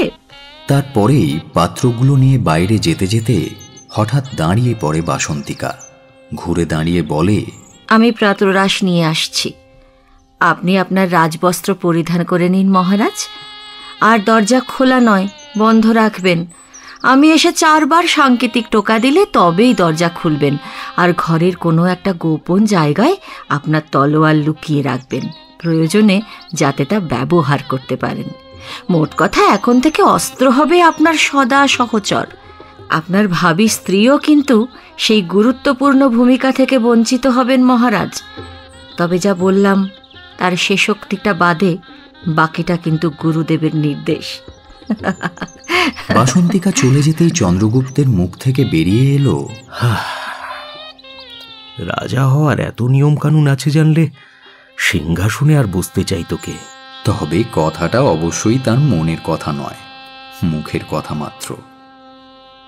তারপরেই পাত্রগুলো নিয়ে বাইরে যেতে যেতে হঠাৎ দাঁড়িয়ে পড়ে বাসন্তিকা। ঘুরে দাঁড়িয়ে বলে, আমি প্রাতরাশ নিয়ে আসছি। আপনি আপনার রাজবস্ত্র পরিধান করে নিন মহারাজ, আর দরজা খোলা নয়, বন্ধ রাখবেন। আমি এসে 4 বার সাংকেতিক টোকা দিলে তবেই দরজা খুলবেন, আর ঘরের কোনো একটা গোপন জায়গায় আপনার তলোয়ার লুকিয়ে রাখবেন, প্রয়োজনে যাতে তা ব্যবহার করতে পারেন। মোট কথা, এখন থেকে অস্ত্র হবে আপনার সদা সহচর। আপনার ভাবী স্ত্রীও কিন্তু সেই গুরুত্বপূর্ণ ভূমিকা থেকে বঞ্চিত হবেন মহারাজ। তবে যা বললাম তার শেষোক্তিটা বাদে বাকিটা কিন্তু গুরুদেবের নির্দেশ। বাসন্তিকা চলে যেতেই চন্দ্রগুপ্তের মুখ থেকে বেরিয়ে এলো, রাজা হওয়ার এত নিয়ম কানুন আছে জানলে সিংহাসনে আর বসতে চাইতো কে? তবে কথাটা অবশ্যই তার মনের কথা নয়, মুখের কথা মাত্র।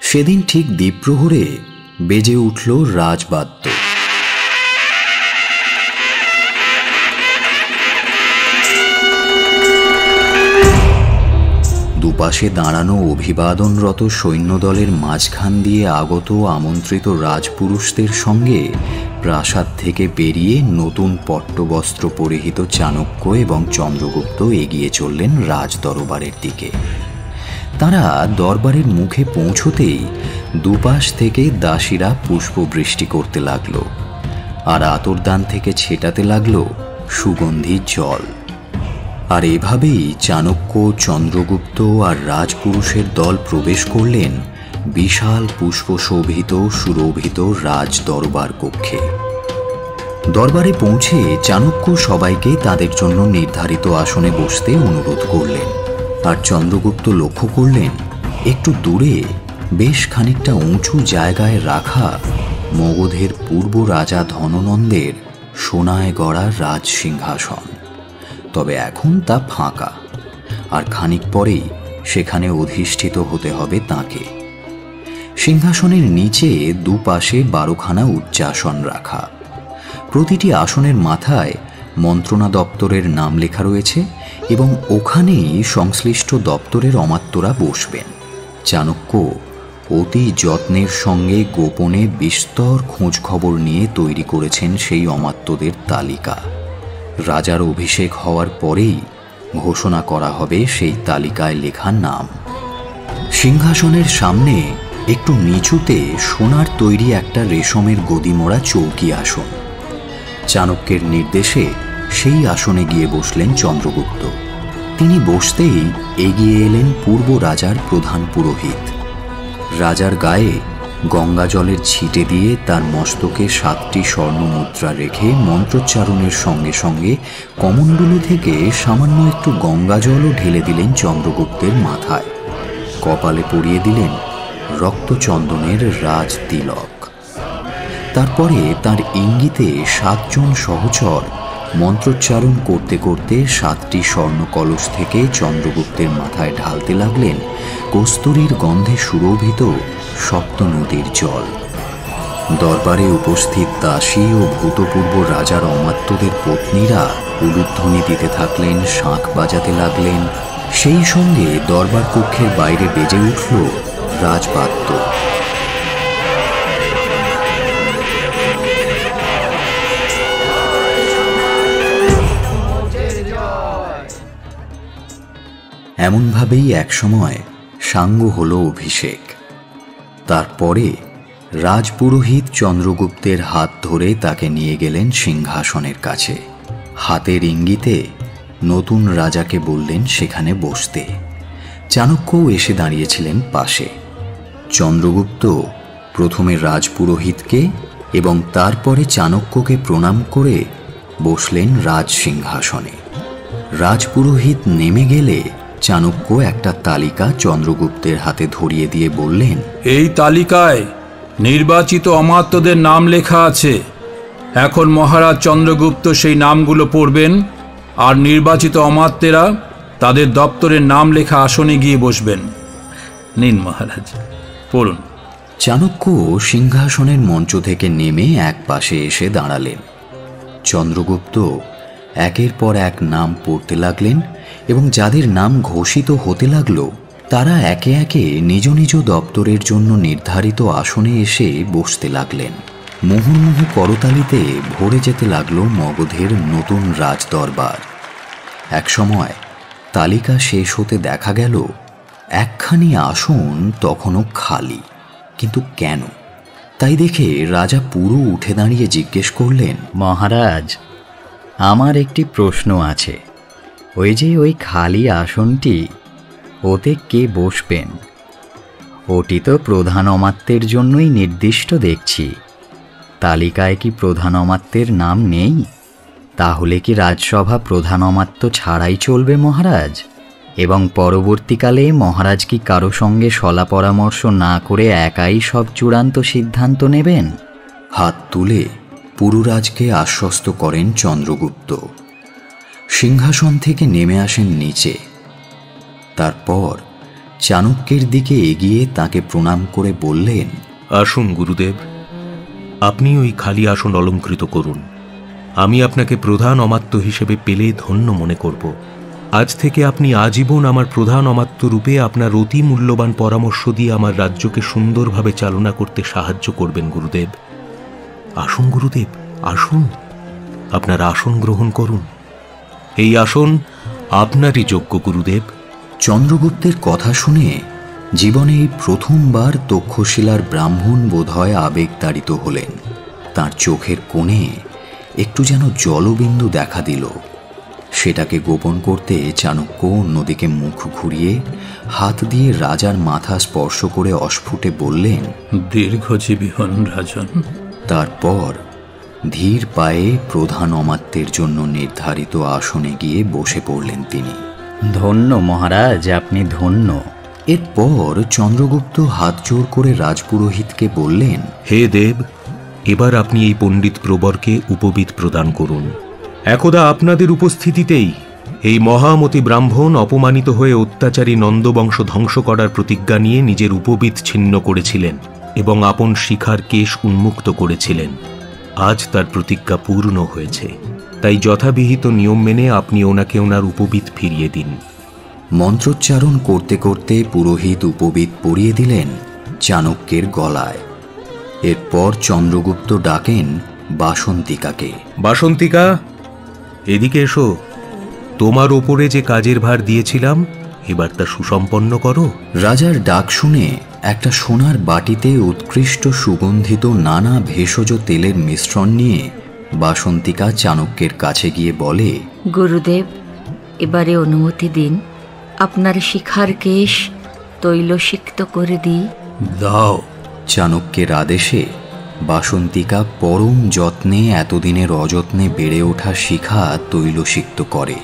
সেদিন ঠিক দ্বীপ্রহরে বেজে উঠল রাজবাদ্য। দুপাশে দাঁড়ানো অভিবাদনরত সৈন্যদলের মাঝখান দিয়ে আগত আমন্ত্রিত রাজপুরুষদের সঙ্গে প্রাসাদ থেকে বেরিয়ে নতুন পট্টবস্ত্র পরিহিত চাণক্য এবং চন্দ্রগুপ্ত এগিয়ে চললেন রাজদরবারের দিকে। তারা দরবারের মুখে পৌঁছতেই দুপাশ থেকে দাসীরা পুষ্পবৃষ্টি করতে লাগলো, আর আতরদান থেকে ছেটাতে লাগলো সুগন্ধি জল। আর এভাবেই চাণক্য, চন্দ্রগুপ্ত আর রাজপুরুষের দল প্রবেশ করলেন বিশাল পুষ্পশোভিত সুরভিত রাজ দরবার কক্ষে। দরবারে পৌঁছে চাণক্য সবাইকে তাদের জন্য নির্ধারিত আসনে বসতে অনুরোধ করলেন। আর চন্দ্রগুপ্ত লক্ষ্য করলেন একটু দূরে বেশ খানিকটা উঁচু জায়গায় রাখা মগধের পূর্ব রাজা ধননন্দের সোনায় গড়া রাজ সিংহাসন। তবে এখন তা ফাঁকা, আর খানিক পরেই সেখানে অধিষ্ঠিত হতে হবে তাঁকে। সিংহাসনের নিচে দুপাশে 12খানা উচ্চাসন রাখা। প্রতিটি আসনের মাথায় মন্ত্রণা দপ্তরের নাম লেখা রয়েছে এবং ওখানেই সংশ্লিষ্ট দপ্তরের অমাত্যরা বসবেন। চাণক্য অতি যত্নের সঙ্গে গোপনে বিস্তর খোঁজ খবর নিয়ে তৈরি করেছেন সেই অমাত্যদের তালিকা। রাজার অভিষেক হওয়ার পরেই ঘোষণা করা হবে সেই তালিকায় লেখা নাম। সিংহাসনের সামনে একটু নিচুতে সোনার তৈরি একটা রেশমের গদিমোড়া চৌকি আসন। চাণক্যের নির্দেশে সেই আসনে গিয়ে বসলেন চন্দ্রগুপ্ত। তিনি বসতেই এগিয়ে এলেন পূর্ব রাজার প্রধান পুরোহিত। রাজার গায়ে গঙ্গা জলের ছিটে দিয়ে তার মস্তকে 7টি স্বর্ণ মুদ্রা রেখে মন্ত্রোচ্চারণের সঙ্গে সঙ্গে কমণ্ডলু থেকে সামান্য একটু গঙ্গা জলও ঢেলে দিলেন চন্দ্রগুপ্তের মাথায়। কপালে পরিয়ে দিলেন রক্তচন্দনের রাজ তিলক। তারপরে তার ইঙ্গিতে 7 জন সহচর মন্ত্রোচ্চারণ করতে করতে 7টি স্বর্ণ কলস থেকে চন্দ্রগুপ্তের মাথায় ঢালতে লাগলেন কস্তুরীর গন্ধে সুরভিত সপ্ত নদীর জল। দরবারে উপস্থিত দাসী ও ভূতপূর্ব রাজার অমাত্যদের পত্নীরা উলুধ্বনি দিতে থাকলেন, শাঁখ বাজাতে লাগলেন। সেই সঙ্গে দরবার কক্ষের বাইরে বেজে উঠল রাজবাদ্য। এমনভাবেই একসময় সাঙ্গ হল অভিষেক। তারপরে রাজপুরোহিত চন্দ্রগুপ্তের হাত ধরে তাকে নিয়ে গেলেন সিংহাসনের কাছে। হাতের ইঙ্গিতে নতুন রাজাকে বললেন সেখানে বসতে। চাণক্যও এসে দাঁড়িয়েছিলেন পাশে। চন্দ্রগুপ্ত প্রথমে রাজপুরোহিতকে এবং তারপরে চাণক্যকে প্রণাম করে বসলেন রাজ সিংহাসনে। রাজপুরোহিত নেমে গেলে চাণক্য একটা তালিকা চন্দ্রগুপ্তের হাতে ধরিয়ে দিয়ে বললেন, এই তালিকায় নির্বাচিত অমাত্যদের নাম লেখা আছে। এখন মহারাজ চন্দ্রগুপ্ত সেই নামগুলো পড়বেন, আর নির্বাচিত অমাত্যেরা তাদের দপ্তরের নাম লেখা আসনে গিয়ে বসবেন। নিন মহারাজ, পড়ুন। চাণক্য সিংহাসনের মঞ্চ থেকে নেমে এক পাশে এসে দাঁড়ালেন। চন্দ্রগুপ্ত একের পর এক নাম পড়তে লাগলেন এবং যাদের নাম ঘোষিত হতে লাগল তারা একে একে নিজ নিজ দপ্তরের জন্য নির্ধারিত আসনে এসে বসতে লাগলেন। মুহুর্মুহু করতালিতে ভরে যেতে লাগলো মগধের নতুন রাজদরবার। একসময় তালিকা শেষ হতে দেখা গেল একখানি আসন তখনও খালি। কিন্তু কেন? তাই দেখে রাজা পুরো উঠে দাঁড়িয়ে জিজ্ঞেস করলেন, মহারাজ, আমার একটি প্রশ্ন আছে। ওই খালি আসনটি, ওতে কে বসবেন? ওটি তো প্রধান অমাত্যের জন্যই নির্দিষ্ট দেখছি। তালিকায় কি প্রধান অমাত্যের নাম নেই? তাহলে কি রাজসভা প্রধান অমাত্য ছাড়াই চলবে মহারাজ? এবং পরবর্তীকালে মহারাজ কি কারো সঙ্গে সলা পরামর্শ না করে একাই সব চূড়ান্ত সিদ্ধান্ত নেবেন? হাত তুলে পুরুরাজকে আশ্বস্ত করেন চন্দ্রগুপ্ত। সিংহাসন থেকে নেমে আসেন নিচে। তারপর চাণক্যের দিকে এগিয়ে তাকে প্রণাম করে বললেন, আসুন গুরুদেব, আপনি ওই খালি আসন অলঙ্কৃত করুন। আমি আপনাকে প্রধান অমাত্য হিসেবে পেলে ধন্য মনে করব। আজ থেকে আপনি আজীবন আমার প্রধান অমাত্য রূপে আপনার অতি মূল্যবান পরামর্শ দিয়ে আমার রাজ্যকে সুন্দরভাবে চালনা করতে সাহায্য করবেন গুরুদেব। আসুন গুরুদেব, আসুন, আপনার আসন গ্রহণ করুন। এই আসন আপনারই যোগ্য গুরুদেব। চন্দ্রগুপ্তের কথা শুনে জীবনে এই প্রথমবার তক্ষশিলার ব্রাহ্মণ বোধহয় আবেগতাড়িত হলেন। তার চোখের কোণে একটু যেন জলবিন্দু দেখা দিল। সেটাকে গোপন করতে চাণক্য অন্যদিকে মুখ ঘুরিয়ে হাত দিয়ে রাজার মাথা স্পর্শ করে অস্ফুটে বললেন, দীর্ঘজীবী হন রাজন। তারপর ধীর পায়ে প্রধান অমাত্যের জন্য নির্ধারিত আসনে গিয়ে বসে পড়লেন তিনি। ধন্য মহারাজ, আপনি ধন্য। এরপর চন্দ্রগুপ্ত হাত জোড় করে রাজপুরোহিতকে বললেন, হে দেব, এবার আপনি এই পণ্ডিত প্রবরকে উপবিদ প্রদান করুন। একদা আপনাদের উপস্থিতিতেই এই মহামতি ব্রাহ্মণ অপমানিত হয়ে অত্যাচারী নন্দবংশ ধ্বংস করার প্রতিজ্ঞা নিয়ে নিজের উপবিদ ছিন্ন করেছিলেন এবং আপন শিখার কেশ উন্মুক্ত করেছিলেন। আজ তার প্রতিজ্ঞা পূর্ণ হয়েছে, তাই যথাবিহিত নিয়ম মেনে আপনি ওনাকে ওনার উপবিদ ফিরিয়ে দিন। মন্ত্রোচ্চারণ করতে করতে পুরোহিত উপবিদ পরিয়ে দিলেন চাণক্যের গলায়। এরপর চন্দ্রগুপ্ত ডাকেন বাসন্তিকাকে। বাসন্তিকা, এদিকে এসো। তোমার ওপরে যে কাজের ভার দিয়েছিলাম, এবার তা সুসম্পন্ন করো। রাজার ডাক শুনে একটা সোনার বাটিতে উৎকৃষ্ট সুগন্ধিত নানা ভেষজ তেলের মিশ্রণ নিয়ে বাসন্তিকা চাণক্যের কাছে গিয়ে বলে, গুরুদেব, এবারে অনুমতি দিন, আপনার শিখার কেশ তৈলসিক্ত করে দিই। দাও। চাণক্যের আদেশে বাসন্তিকা পরম যত্নে এতদিনের অযত্নে বেড়ে ওঠা শিখা তৈলসিক্ত করে,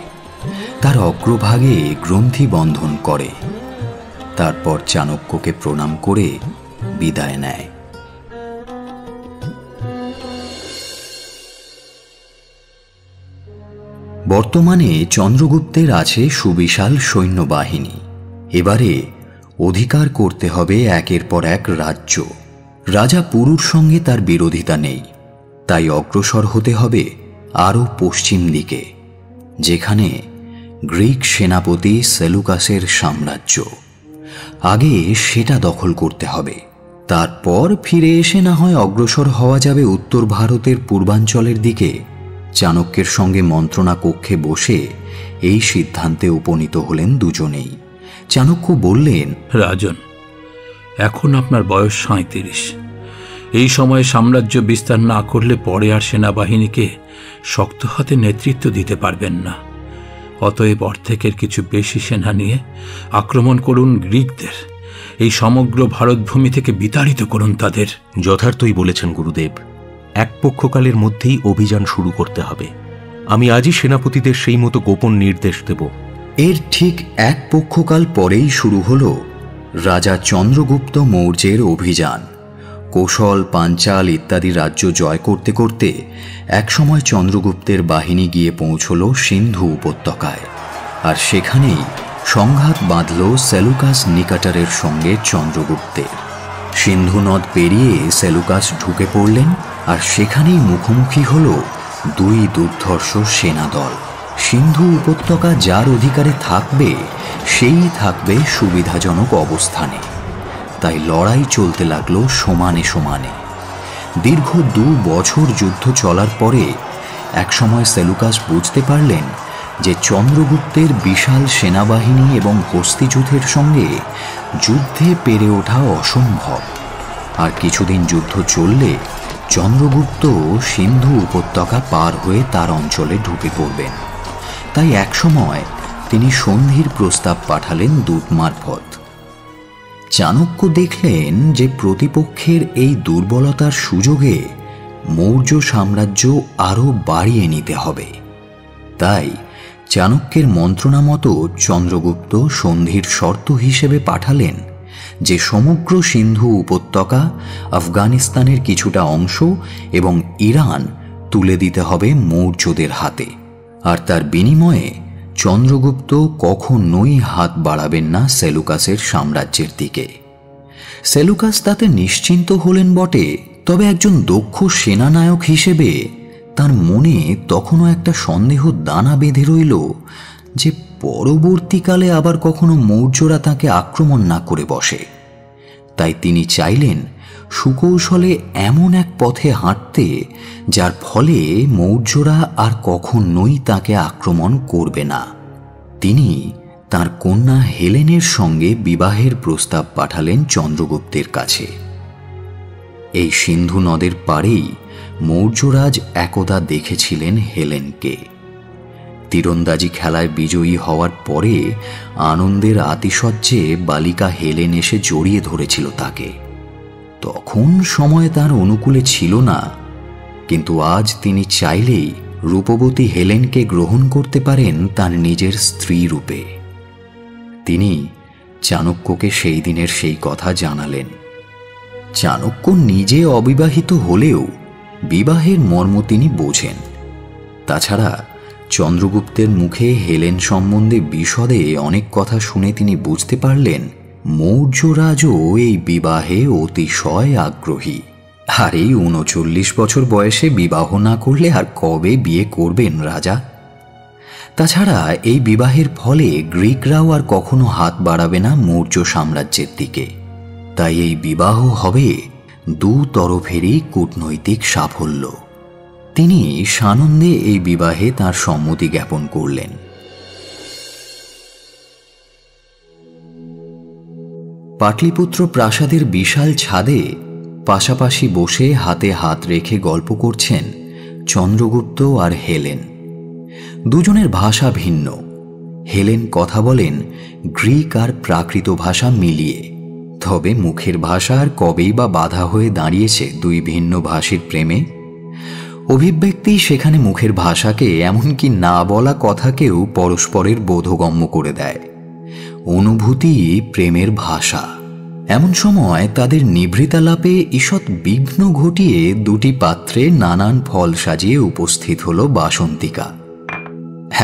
তার অগ্রভাগে গ্রন্থি বন্ধন করে। তারপর চাণক্যকে প্রণাম করে বিদায় নেয়। বর্তমানে চন্দ্রগুপ্তের আছে সুবিশাল সৈন্যবাহিনী। এবারে অধিকার করতে হবে একের পর এক রাজ্য। রাজা পুরুর সঙ্গে তার বিরোধিতা নেই, তাই অগ্রসর হতে হবে আরও পশ্চিম দিকে, যেখানে গ্রিক সেনাপতি সেলুকাসের সাম্রাজ্য। আগে সেটা দখল করতে হবে, তারপর ফিরে এসে না হয় অগ্রসর হওয়া যাবে উত্তর ভারতের পূর্বাঞ্চলের দিকে। চাণক্যের সঙ্গে মন্ত্রণা কক্ষে বসে এই সিদ্ধান্তে উপনীত হলেন দুজনেই। চাণক্য বললেন, রাজন, এখন আপনার বয়স 37। এই সময়ে সাম্রাজ্য বিস্তার না করলে পরে আর সেনাবাহিনীকে শক্ত হাতে নেতৃত্ব দিতে পারবেন না। অতএব অর্ধেকের কিছু বেশি সেনা নিয়ে আক্রমণ করুন গ্রিকদের। এই সমগ্র ভারতভূমি থেকে বিতাড়িত করুন তাদের। যথার্থই বলেছেন গুরুদেব, এক পক্ষকালের মধ্যেই অভিযান শুরু করতে হবে। আমি আজই সেনাপতিদের সেই মতো গোপন নির্দেশ দেব। এর ঠিক এক পক্ষকাল পরেই শুরু হল রাজা চন্দ্রগুপ্ত মৌর্যের অভিযান। কৌশল, পাঞ্চাল ইত্যাদি রাজ্য জয় করতে করতে একসময় চন্দ্রগুপ্তের বাহিনী গিয়ে পৌঁছল সিন্ধু উপত্যকায়। আর সেখানেই সংঘাত বাঁধল সেলুকাস নিকাটারের সঙ্গে চন্দ্রগুপ্তের। সিন্ধু নদ পেরিয়ে সেলুকাস ঢুকে পড়লেন, আর সেখানেই মুখোমুখি হল দুই দুর্ধর্ষ সেনাদল। সিন্ধু উপত্যকা যার অধিকারে থাকবে সেই থাকবে সুবিধাজনক অবস্থানে। তাই লড়াই চলতে লাগলো সমানে সমানে। দীর্ঘ 2 বছর যুদ্ধ চলার পরে একসময় সেলুকাস বুঝতে পারলেন যে চন্দ্রগুপ্তের বিশাল সেনাবাহিনী এবং হস্তিযুথের সঙ্গে যুদ্ধে পেরে ওঠা অসম্ভব। আর কিছুদিন যুদ্ধ চললে চন্দ্রগুপ্ত সিন্ধু উপত্যকা পার হয়ে তার অঞ্চলে ঢুকে পড়বেন। তাই একসময় তিনি সন্ধির প্রস্তাব পাঠালেন দূত মারফত। চাণক্য দেখলেন যে প্রতিপক্ষের এই দুর্বলতার সুযোগে মৌর্য সাম্রাজ্য আরও বাড়িয়ে নিতে হবে। তাই চাণক্যের মন্ত্রণা মতো চন্দ্রগুপ্ত সন্ধির শর্ত হিসেবে পাঠালেন যে সমগ্র সিন্ধু উপত্যকা, আফগানিস্তানের কিছুটা অংশ এবং ইরান তুলে দিতে হবে মৌর্যদের হাতে। আর তার বিনিময়ে চন্দ্রগুপ্ত কখনোই হাত বাড়াবেন না সেলুকাসের সাম্রাজ্যের দিকে। সেলুকাস তাতে নিশ্চিন্ত হলেন বটে, তবে একজন দক্ষ সেনানায়ক হিসেবে তার মনে তখনও একটা সন্দেহ দানা বেঁধে রইল যে পরবর্তীকালে আবার কখনো মৌর্যরা তাকে আক্রমণ না করে বসে। তাই তিনি চাইলেন সুকৌশলে এমন এক পথে হাঁটতে যার ফলে মৌর্যরা আর কখনোই তাকে আক্রমণ করবে না। তিনি তার কন্যা হেলেনের সঙ্গে বিবাহের প্রস্তাব পাঠালেন চন্দ্রগুপ্তের কাছে। এই সিন্ধু নদের পাড়েই মৌর্যরাজ একদা দেখেছিলেন হেলেনকে। তীরন্দাজি খেলায় বিজয়ী হওয়ার পরে আনন্দের আতিশয্যে বালিকা হেলেন এসে জড়িয়ে ধরেছিল তাকে। তখন সময় তার অনুকূলে ছিল না, কিন্তু আজ তিনি চাইলেই রূপবতী হেলেনকে গ্রহণ করতে পারেন তার নিজের স্ত্রী রূপে। তিনি চাণক্যকে সেই দিনের সেই কথা জানালেন। চাণক্য নিজে অবিবাহিত হলেও বিবাহের মর্ম তিনি বোঝেন। তাছাড়া চন্দ্রগুপ্তের মুখে হেলেন সম্বন্ধে বিশদে অনেক কথা শুনে তিনি বুঝতে পারলেন মৌর্যরাজও এই বিবাহে অতিশয় আগ্রহী। আর এই ৩৯ বছর বয়সে বিবাহ না করলে আর কবে বিয়ে করবেন রাজা? তাছাড়া এই বিবাহের ফলে গ্রিকরাও আর কখনো হাত বাড়াবে না মৌর্য সাম্রাজ্যের দিকে। তাই এই বিবাহ হবে দু তরফেরই কূটনৈতিক সাফল্য। তিনি সানন্দে এই বিবাহে তার সম্মতি জ্ঞাপন করলেন। পাটলিপুত্র প্রাসাদের বিশাল ছাদে পাশাপাশি বসে হাতে হাত রেখে গল্প করছেন চন্দ্রগুপ্ত আর হেলেন। দুজনের ভাষা ভিন্ন। হেলেন কথা বলেন গ্রিক আর প্রাকৃত ভাষা মিলিয়ে, তবে মুখের ভাষা আর কবেই বা বাধা হয়ে দাঁড়িয়েছে দুই ভিন্ন ভাষীর প্রেমে। অভিব্যক্তি সেখানে মুখের ভাষাকে, এমনকি না বলা কথাকেও পরস্পরের বোধগম্য করে দেয়। অনুভূতি প্রেমের ভাষা। এমন সময় তাদের নিভৃতালাপে ঈষৎ বিঘ্ন ঘটিয়ে দুটি পাত্রে নানান ফল সাজিয়ে উপস্থিত হল বাসন্তিকা।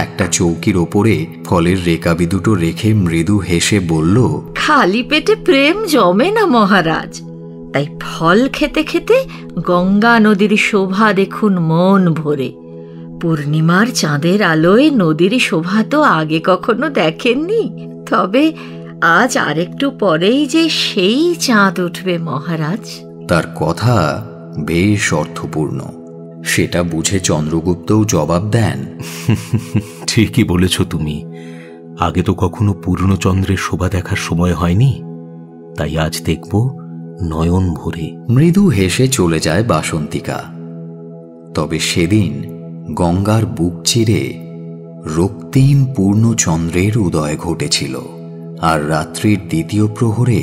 একটা চৌকির ওপরে ফলের রেকাবি দুটো রেখে মৃদু হেসে বলল, খালি পেটে প্রেম জমে না মহারাজ, তাই ফল খেতে খেতে গঙ্গা নদীর শোভা দেখুন মন ভরে। পূর্ণিমার চাঁদের আলোয় নদীর শোভা তো আগে কখনো দেখেননি, তবে আজ আরেকটু পরেই যে সেই চাঁদ উঠবে মহারাজ। তার কথা বেশ অর্থপূর্ণ। সেটা বুঝে চন্দ্রগুপ্তও জবাব দেন, ঠিকই বলেছ তুমি। আগে তো কখনো পূর্ণচন্দ্রের শোভা দেখার সময় হয়নি, তাই আজ দেখব নয়ন ভরে। মৃদু হেসে চলে যায় বাসন্তিকা। তবে সেদিন গঙ্গার বুক চিরে রক্তিম পূর্ণচন্দ্রের উদয় ঘটেছিল, আর রাত্রির দ্বিতীয় প্রহরে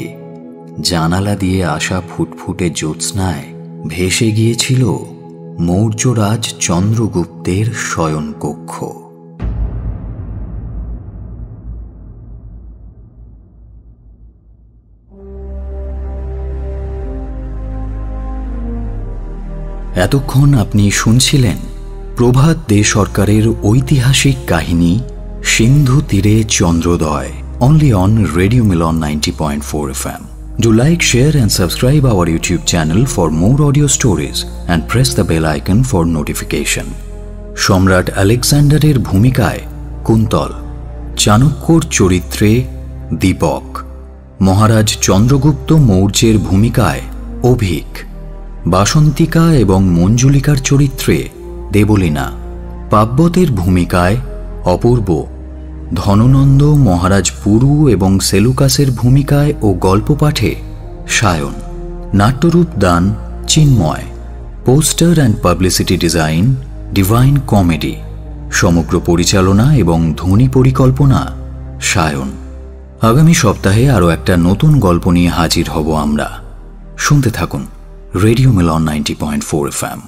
জানালা দিয়ে আসা ফুটফুটে জ্যোৎস্নায় ভেসে গিয়েছিল মৌর্যরাজ চন্দ্রগুপ্তের শয়নকক্ষ। এতক্ষণ আপনি শুনছিলেন প্রভাত দে সরকারের ঐতিহাসিক কাহিনী সিন্ধু তীরে চন্দ্রোদয়, only on Radio Milan 90.4 FM. Do like, share and subscribe our YouTube channel for more audio stories and press the bell icon for notification. সম্রাট আলেকজান্ডারের ভূমিকায় কুন্তল, চাণক্যর চরিত্রে দীপক, মহারাজ চন্দ্রগুপ্ত মৌর্যের ভূমিকায় অভিক, বাসন্তিকা এবং মঞ্জুলিকার চরিত্রে দেবলীনা, পাব্বতের ভূমিকায় অপূর্ব, ধননন্দ, মহারাজ পুরু এবং সেলুকাসের ভূমিকায় ও গল্প পাঠে সায়ন, নাট্যরূপ দান Chinmoy, poster and publicity design Divine Comedy, সমগ্র পরিচালনা এবং ধ্বনি পরিকল্পনা সায়ন। আগামী সপ্তাহে আরও একটা নতুন গল্প নিয়ে হাজির হব আমরা। শুনতে থাকুন রেডিও মিলন 90.4 FM।